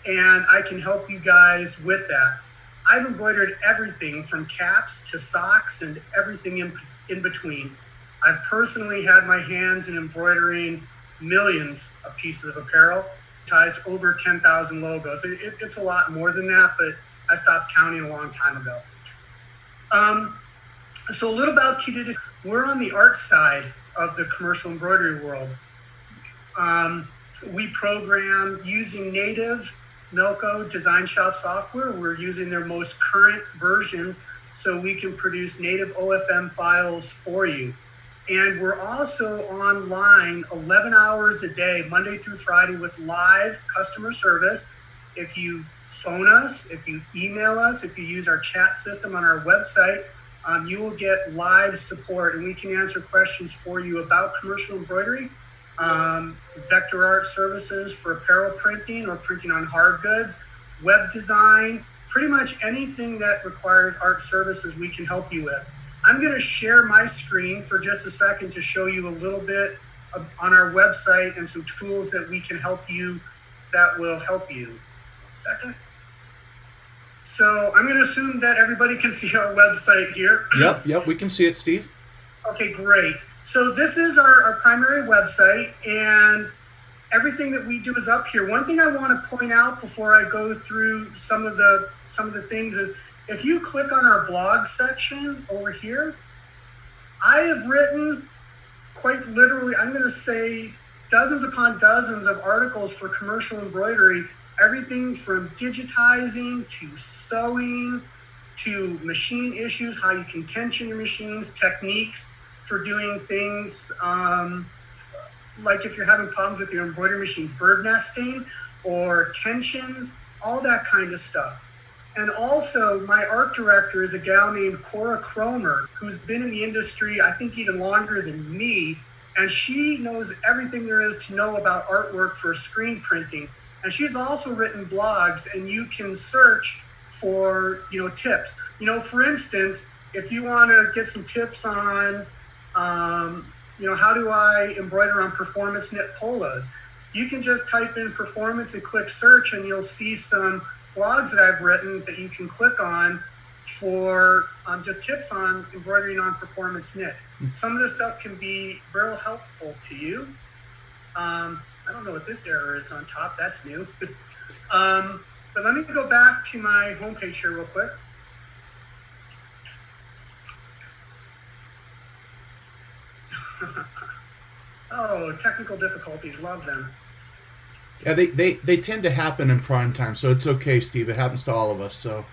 and I can help you guys with that. I've embroidered everything from caps to socks and everything in between. I've personally had my hands in embroidering millions of pieces of apparel, ties over 10,000 logos. It's a lot more than that, but I stopped counting a long time ago. So a little about Key. We're on the art side of the commercial embroidery world. We program using native Melco design shop software. We're using their most current versions so we can produce native OFM files for you. And we're also online 11 hours a day, Monday through Friday, with live customer service. If you phone us, if you email us, if you use our chat system on our website, you will get live support, and we can answer questions for you about commercial embroidery, vector art services for apparel printing or printing on hard goods, web design, pretty much anything that requires art services we can help you with. I'm going to share my screen for just a second to show you a little bit on our website and some tools that we can help you, that will help you. Second. So I'm going to assume that everybody can see our website here. Yep, we can see it, Steve. Okay, great. So this is our primary website, and everything that we do is up here. One thing I want to point out before I go through some of the things is, if you click on our blog section over here, I have written quite literally, I'm going to say dozens upon dozens of articles for commercial embroidery, everything from digitizing to sewing to machine issues, how you can tension your machines, techniques for doing things like if you're having problems with your embroidery machine, bird nesting or tensions, all that kind of stuff. And also, my art director is a gal named Cora Cromer, who's been in the industry, I think, even longer than me. And she knows everything there is to know about artwork for screen printing. And she's also written blogs, and you can search for, tips. For instance, if you want to get some tips on, how do I embroider on performance knit polos? You can just type in performance and click search, and you'll see some blogs that I've written that you can click on for just tips on embroidering on performance knit. Some of this stuff can be very helpful to you. I don't know what this error is on top. That's new. But let me go back to my homepage here real quick. Oh, technical difficulties. Love them. Yeah, they tend to happen in prime time, so it's okay, Steve. It happens to all of us. So,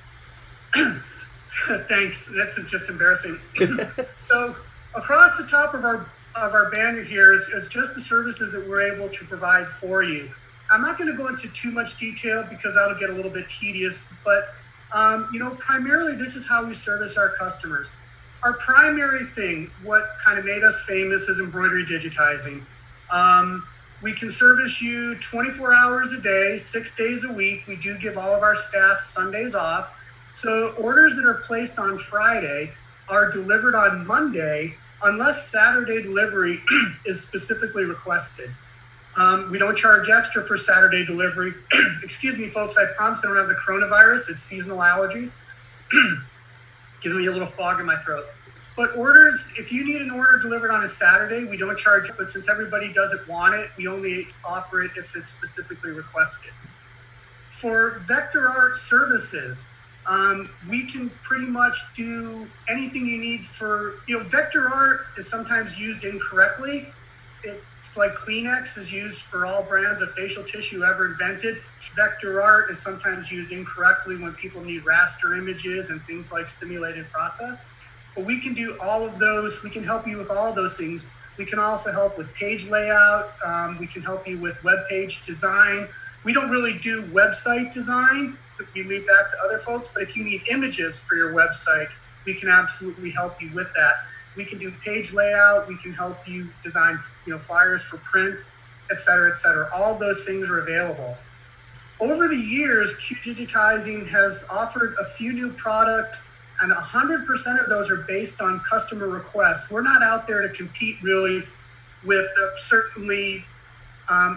thanks. That's just embarrassing. So, across the top of our banner here is just the services that we're able to provide for you. I'm not going to go into too much detail because that'll get a little bit tedious. But primarily this is how we service our customers. Our primary thing, what kind of made us famous, is embroidery digitizing. We can service you 24 hours a day, 6 days a week. We do give all of our staff Sundays off. So orders that are placed on Friday are delivered on Monday, unless Saturday delivery is specifically requested. We don't charge extra for Saturday delivery. Excuse me, folks, I promise I don't have the coronavirus. It's seasonal allergies. Giving me a little fog in my throat. But orders, if you need an order delivered on a Saturday, we don't charge it, but since everybody doesn't want it, we only offer it if it's specifically requested. For vector art services, we can pretty much do anything you need for, vector art is sometimes used incorrectly. It's like Kleenex is used for all brands of facial tissue ever invented. Vector art is sometimes used incorrectly when people need raster images and things like simulated process. But we can do all of those. We can help you with all those things. We can also help with page layout. We can help you with web page design. We don't really do website design. We leave that to other folks. But if you need images for your website, we can absolutely help you with that. We can do page layout. We can help you design, flyers for print, et cetera, all of those things are available. Over the years, Q Digitizing has offered a few new products, and 100% of those are based on customer requests. We're not out there to compete really with certainly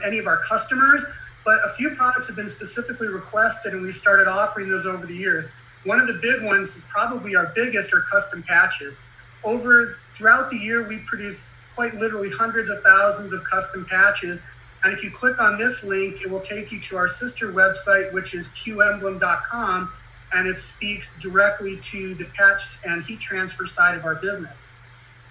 any of our customers, but a few products have been specifically requested, and we've started offering those over the years. One of the big ones, probably our biggest, are custom patches. Throughout the year, we produce quite literally hundreds of thousands of custom patches. And if you click on this link, it will take you to our sister website, which is qemblem.com, and it speaks directly to the patch and heat transfer side of our business.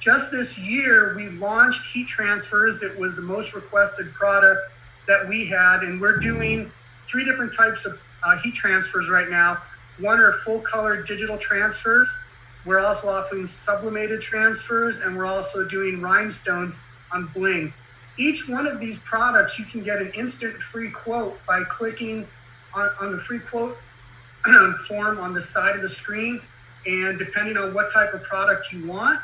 Just this year, we launched heat transfers. It was the most requested product that we had, and we're doing 3 different types of heat transfers right now. One are full color digital transfers. We're also offering sublimated transfers, and we're also doing rhinestones on bling. Each one of these products, you can get an instant free quote by clicking on the free quote form on the side of the screen. And depending on what type of product you want,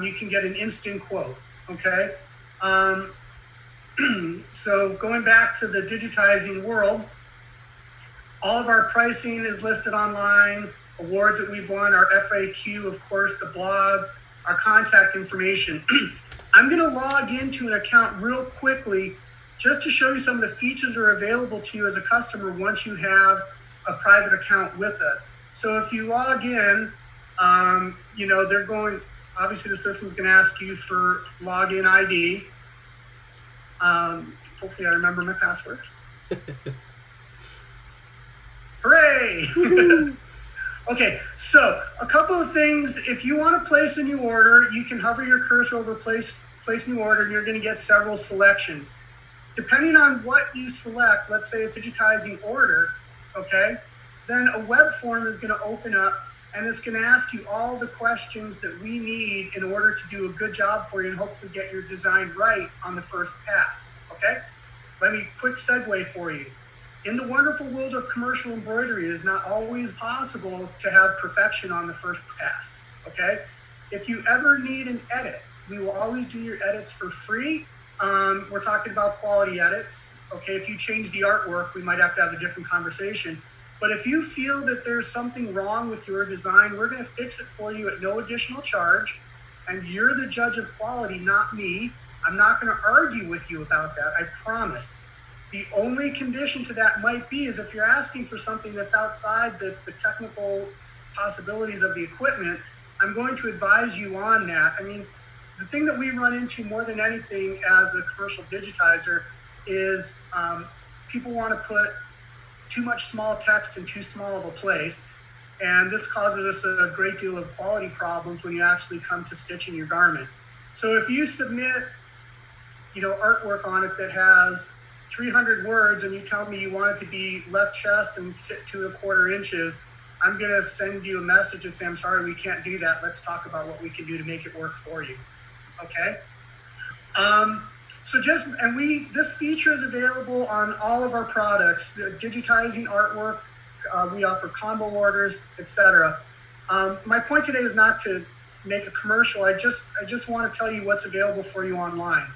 you can get an instant quote, okay? So going back to the digitizing world, all of our pricing is listed online, awards that we've won, our FAQ, of course, the blog, our contact information. I'm going to log into an account real quickly just to show you some of the features that are available to you as a customer once you have a private account with us. So if you log in, they're going, obviously the system's going to ask you for login ID. Hopefully I remember my password. Hooray! Okay, so a couple of things. If you want to place a new order, you can hover your cursor over place new order, and you're going to get several selections. Depending on what you select, let's say it's a digitizing order, okay, then a web form is going to open up, and it's going to ask you all the questions that we need in order to do a good job for you and hopefully get your design right on the first pass, okay? Let me quick segue for you. In the wonderful world of commercial embroidery, it is not always possible to have perfection on the first pass, okay? If you ever need an edit, we will always do your edits for free. We're talking about quality edits, okay? If you change the artwork, we might have to have a different conversation. But if you feel that there's something wrong with your design, we're gonna fix it for you at no additional charge, and you're the judge of quality, not me. I'm not gonna argue with you about that, I promise. The only condition to that might be is if you're asking for something that's outside the technical possibilities of the equipment, I'm going to advise you on that. I mean, the thing that we run into more than anything as a commercial digitizer is people want to put too much small text in too small of a place. And this causes us a great deal of quality problems when you actually come to stitching your garment. So if you submit, artwork on it that has 300 words and you tell me you want it to be left chest and fit 2 1/4 inches, I'm going to send you a message and say, I'm sorry, we can't do that. Let's talk about what we can do to make it work for you. Okay. This feature is available on all of our products, the digitizing artwork. We offer combo orders, etc. My point today is not to make a commercial. I just want to tell you what's available for you online.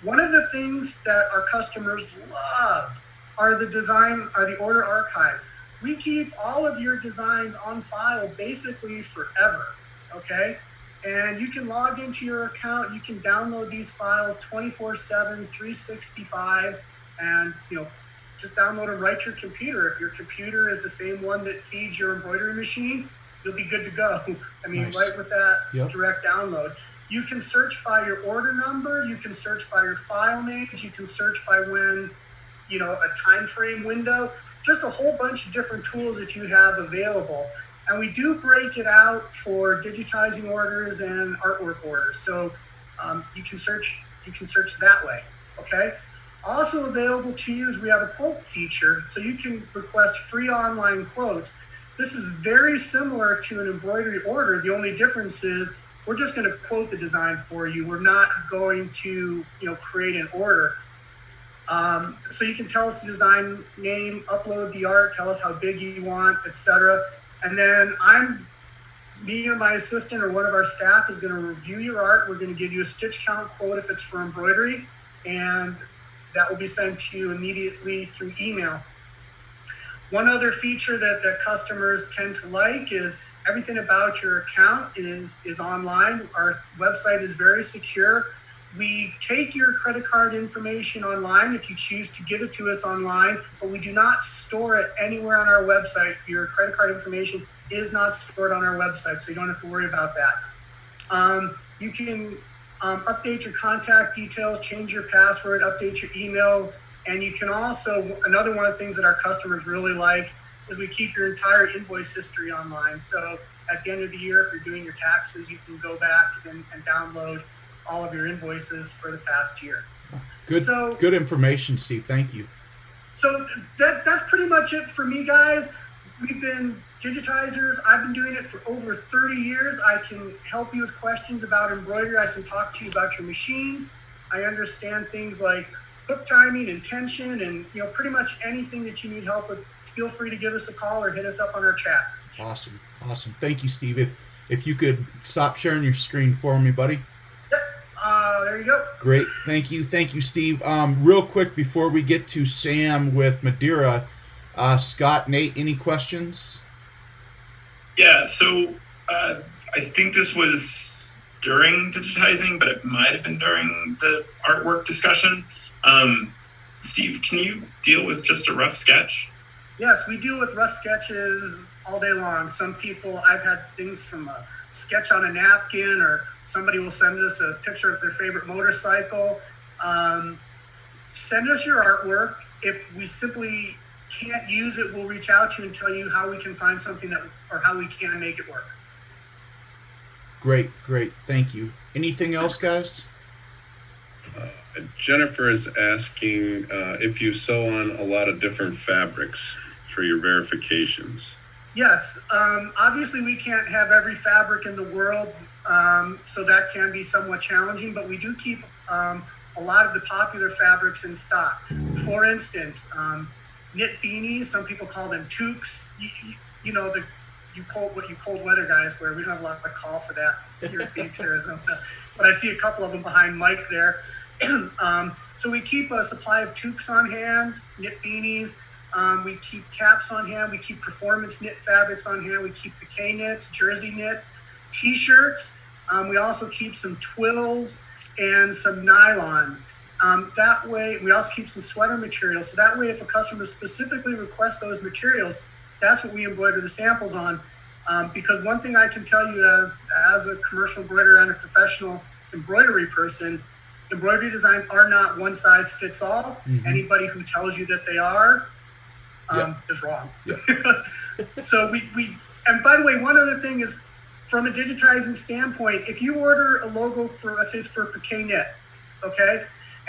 One of the things that our customers love are the order archives. We keep all of your designs on file basically forever, okay? And you can log into your account, you can download these files 24/7, 365, and just download them right to your computer. If your computer is the same one that feeds your embroidery machine, you'll be good to go. I mean, nice. Right with that direct download. You can search by your order number, you can search by your file names, you can search by when, a time frame window, just a whole bunch of different tools that you have available. And we do break it out for digitizing orders and artwork orders. So you can search that way, okay? Also available to you is we have a quote feature, so you can request free online quotes. This is very similar to an embroidery order. The only difference is we're just going to quote the design for you. We're not going to, create an order. So you can tell us the design name, upload the art, tell us how big you want, etc. And then I'm me or my assistant or one of our staff is going to review your art. We're going to give you a stitch count quote if it's for embroidery, and that will be sent to you immediately through email. One other feature that customers tend to like is everything about your account is online. Our website is very secure. We take your credit card information online if you choose to give it to us online, but we do not store it anywhere on our website. Your credit card information is not stored on our website, so you don't have to worry about that. You can update your contact details, change your password, update your email, and you can also, another one of the things that our customers really like is we keep your entire invoice history online. So at the end of the year, if you're doing your taxes, you can go back and download all of your invoices for the past year. Good information, Steve. Thank you. So that's pretty much it for me, guys. We've been digitizers. I've been doing it for over 30 years. I can help you with questions about embroidery. I can talk to you about your machines. I understand things like hook timing and tension, and pretty much anything that you need help with. Feel free to give us a call or hit us up on our chat. Awesome. Thank you, Steve. If you could stop sharing your screen for me, buddy. Yep. There you go. Great. Thank you, Steve. Real quick before we get to Sam with Madeira, Scott, Nate, any questions? Yeah. So I think this was during digitizing, but it might have been during the artwork discussion. Steve, can you deal with just a rough sketch? Yes, we deal with rough sketches all day long. Some people, I've had things from a sketch on a napkin, or somebody will send us a picture of their favorite motorcycle. Send us your artwork. If we simply can't use it, we'll reach out to you and tell you how we can find something or how we can make it work. Great. Thank you. Anything else, guys? Jennifer is asking if you sew on a lot of different fabrics for your verifications. Yes. Obviously, we can't have every fabric in the world, so that can be somewhat challenging, but we do keep a lot of the popular fabrics in stock. For instance, knit beanies, some people call them toques. What you cold weather guys wear. We don't have a lot of call for that here in Phoenix, Arizona, but I see a couple of them behind Mike there. So we keep a supply of toques on hand, knit beanies. We keep caps on hand. We keep performance knit fabrics on hand. We keep piqué knits, jersey knits, t-shirts. We also keep some twills and some nylons. That way, we also keep some sweater materials. So that way, if a customer specifically requests those materials, that's what we embroider the samples on. Because one thing I can tell you as a commercial embroiderer and a professional embroidery person, embroidery designs are not one size fits all. Mm-hmm. Anybody who tells you that they are is wrong. Yeah. So we and by the way, one other thing is, from a digitizing standpoint, if you order a logo for, let's say it's for a piqué knit, okay,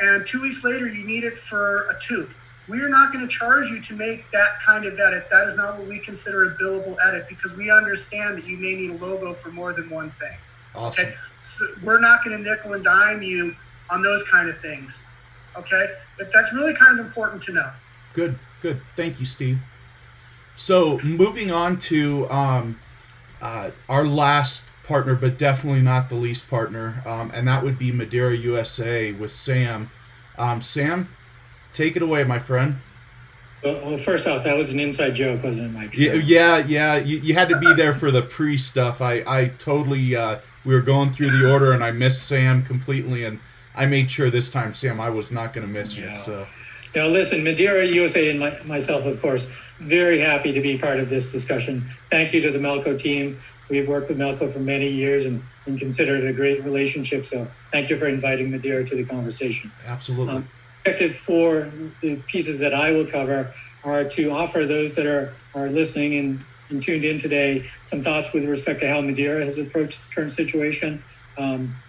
and 2 weeks later you need it for a toque, we're not going to charge you to make that kind of edit. That is not what we consider a billable edit, because we understand that you may need a logo for more than one thing. Awesome. Okay, so we're not going to nickel and dime you on those kind of things. Okay, but that's really kind of important to know. Good. Thank you, Steve. So moving on to our last partner, but definitely not the least partner, and that would be Madeira USA with Sam. Sam, take it away, my friend. Well, first off, that was an inside joke, wasn't it, Mike? So. Yeah. You had to be there for the pre-stuff. I totally, we were going through the order, and I missed Sam completely, and I made sure this time, Sam, I was not going to miss you. So. Now, listen, Madeira USA and myself, of course, very happy to be part of this discussion. Thank you to the Melco team. We've worked with Melco for many years and consider it a great relationship. So thank you for inviting Madeira to the conversation. Absolutely. Objective for the pieces that I will cover are to offer those that are listening and tuned in today some thoughts with respect to how Madeira has approached the current situation.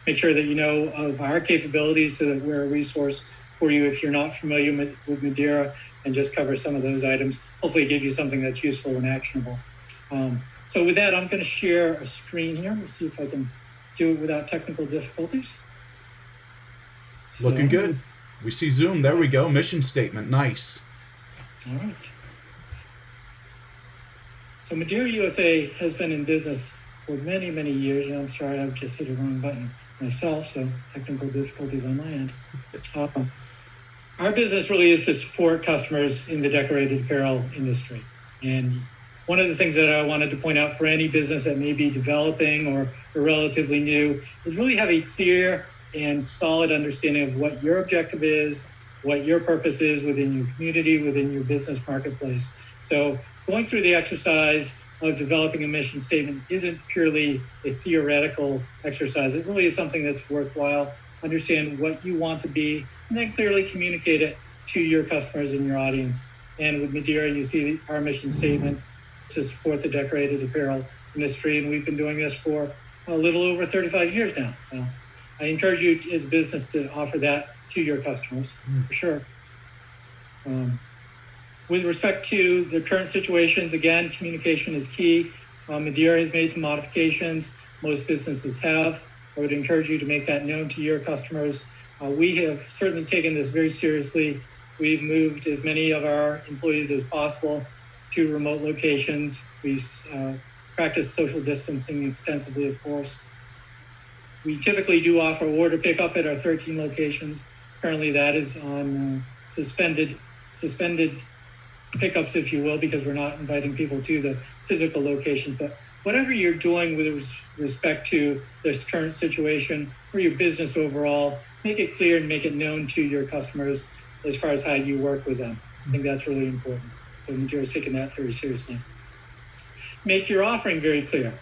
Make sure that you know of our capabilities so that we're a resource for you if you're not familiar with Madeira, and just cover some of those items. Hopefully give you something that's useful and actionable. So with that, I'm going to share a screen here. Let's see if I can do it without technical difficulties. Looking good. We see Zoom. There we go. Mission statement. Nice. All right. So Madeira USA has been in business for many, many years, and I'm sorry, I've just hit a wrong button myself, so technical difficulties on my end. Our business really is to support customers in the decorated apparel industry. And one of the things that I wanted to point out for any business that may be developing or relatively new is really have a clear and solid understanding of what your objective is, what your purpose is within your community, within your business marketplace. So going through the exercise of developing a mission statement isn't purely a theoretical exercise. It really is something that's worthwhile. Understand what you want to be, and then clearly communicate it to your customers and your audience. And with Madeira, you see our mission statement to support the decorated apparel industry, and we've been doing this for a little over 35 years now. I encourage you as a business to offer that to your customers, for sure. With respect to the current situations, again, communication is key. Madeira has made some modifications. Most businesses have. I would encourage you to make that known to your customers. We have certainly taken this very seriously. We've moved as many of our employees as possible to remote locations. We practice social distancing extensively, of course. We typically do offer order pickup at our 13 locations. Currently, that is on suspended pickups, if you will, because we're not inviting people to the physical locations. But whatever you're doing with respect to this current situation or your business overall, make it clear and make it known to your customers as far as how you work with them. I think that's really important. So Madeira's taking that very seriously. Make your offering very clear.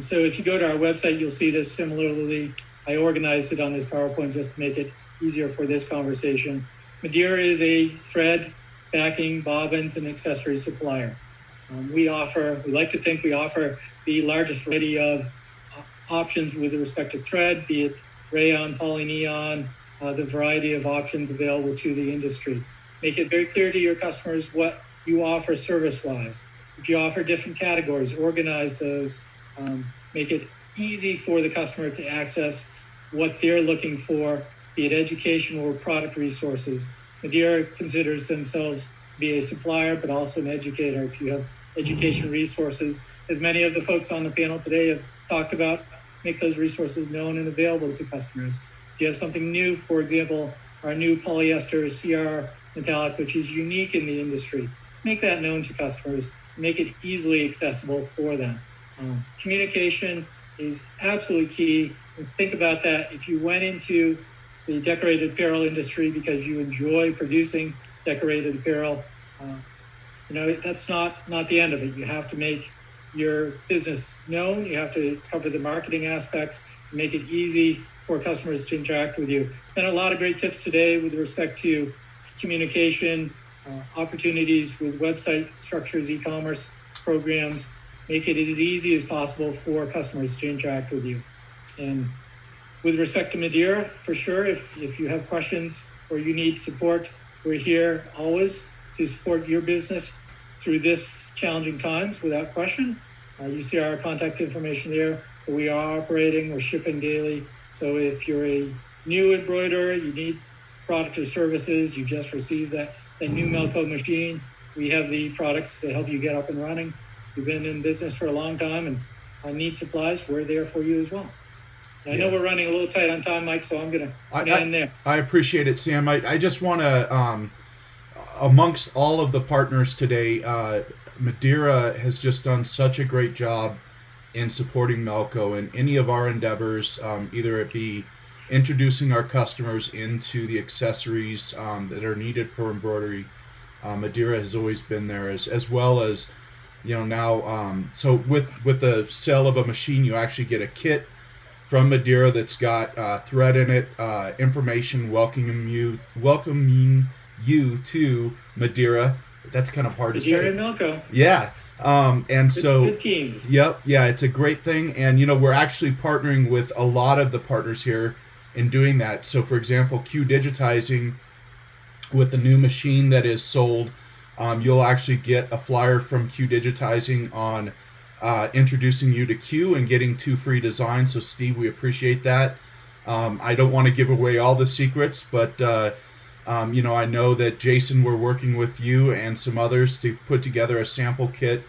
So if you go to our website, you'll see this similarly. I organized it on this PowerPoint just to make it easier for this conversation. Madeira is a thread, backing, bobbins, and accessory supplier. We like to think we offer the largest variety of options with respect to thread, be it rayon, polyneon, the variety of options available to the industry. Make it very clear to your customers what you offer service-wise. If you offer different categories, organize those. Make it easy for the customer to access what they're looking for, be it education or product resources. Madeira considers themselves to be a supplier, but also an educator. If you have education resources, as many of the folks on the panel today have talked about, make those resources known and available to customers. If you have something new, for example, our new polyester CR metallic, which is unique in the industry, make that known to customers, make it easily accessible for them. Communication is absolutely key. And think about that. If you went into the decorated apparel industry because you enjoy producing decorated apparel, that's not the end of it. You have to make your business known. You have to cover the marketing aspects, make it easy for customers to interact with you. And a lot of great tips today with respect to communication, opportunities with website structures, e-commerce programs. Make it as easy as possible for customers to interact with you. And with respect to Madeira, for sure, if you have questions or you need support, we're here always to support your business through this challenging times without question. You see our contact information there. We are operating, we're shipping daily. So if you're a new embroiderer, you need product or services, you just received that new Melco machine, we have the products to help you get up and running. You've been in business for a long time and need supplies, we're there for you as well. I know we're running a little tight on time, Mike, so I'm going to end there. I appreciate it, Sam. I just want to, amongst all of the partners today, Madeira has just done such a great job in supporting Melco and any of our endeavors, either it be introducing our customers into the accessories that are needed for embroidery. Madeira has always been there, as well as, now, so with the sale of a machine, you actually get a kit from Madeira that's got thread in it, information welcoming you to Madeira. That's kind of hard to say. Madeira and Melco. Yeah. And so good teams. Yep. Yeah, it's a great thing. And, we're actually partnering with a lot of the partners here in doing that. So, for example, Q Digitizing, with the new machine that is sold, you'll actually get a flyer from Q Digitizing on introducing you to Q and getting 2 free designs. So, Steve, we appreciate that. I don't want to give away all the secrets, but I know that Jason, we're working with you and some others to put together a sample kit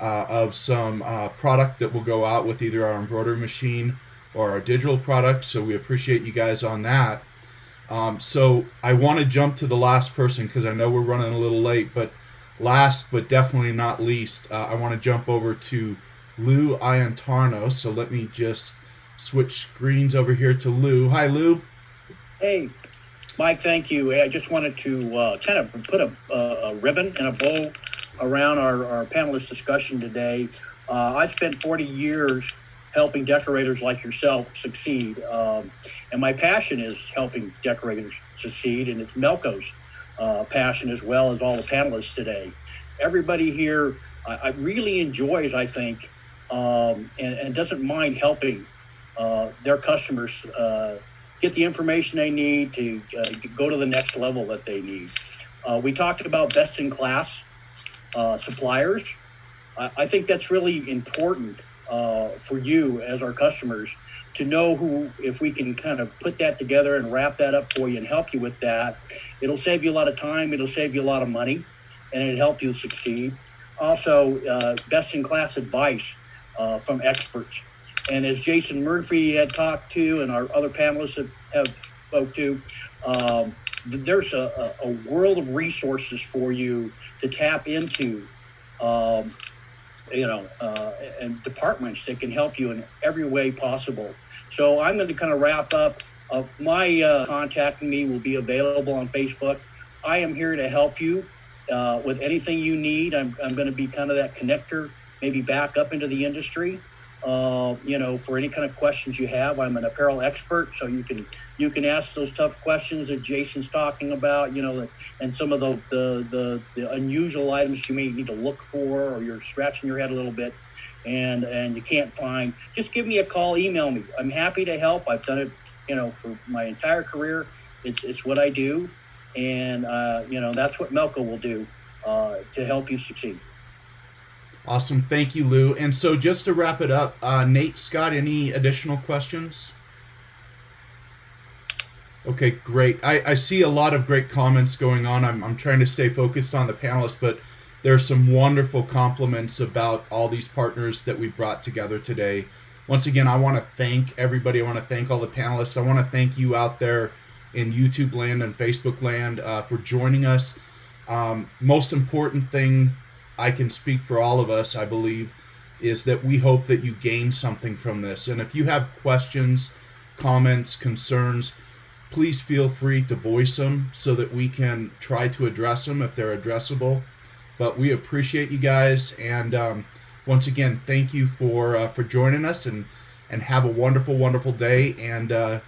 of some product that will go out with either our embroidery machine or our digital product. So we appreciate you guys on that. So I want to jump to the last person because I know we're running a little late, but last but definitely not least, I want to jump over to Lou Iantarno. So let me just switch screens over here to Lou. Hi, Lou. Hey, Mike, thank you. I just wanted to kind of put a ribbon and a bow around our panelist discussion today. I spent 40 years helping decorators like yourself succeed. And my passion is helping decorators succeed, and it's Melco's passion as well as all the panelists today. Everybody here I really enjoys, I think, and doesn't mind helping their customers get the information they need to go to the next level that they need. We talked about best-in-class suppliers. I think that's really important for you as our customers to know who, if we can kind of put that together and wrap that up for you and help you with that, it'll save you a lot of time, it'll save you a lot of money, and it'll help you succeed. Also, best-in-class advice from experts. And as Jason Murphy had talked to and our other panelists have spoke to, there's a world of resources for you to tap into, and departments that can help you in every way possible. So I'm going to kind of wrap up. My contacting me will be available on Facebook. I am here to help you with anything you need. I'm going to be kind of that connector, maybe back up into the industry. For any kind of questions you have. I'm an apparel expert, so you can ask those tough questions that Jason's talking about, and some of the unusual items you may need to look for, or you're scratching your head a little bit and you can't find. Just give me a call, email me. I'm happy to help. I've done it, for my entire career. It's what I do, and that's what Melco will do to help you succeed. Awesome. Thank you, Lou. And so just to wrap it up, Nate, Scott, any additional questions? Okay, great. I see a lot of great comments going on. I'm trying to stay focused on the panelists, but there's some wonderful compliments about all these partners that we brought together today. Once again, I want to thank everybody. I want to thank all the panelists. I want to thank you out there in YouTube land and Facebook land for joining us. Most important thing, I can speak for all of us, I believe, is that we hope that you gain something from this. And if you have questions, comments, concerns, please feel free to voice them so that we can try to address them if they're addressable. But we appreciate you guys. And once again, thank you for joining us, and have a wonderful, wonderful day. And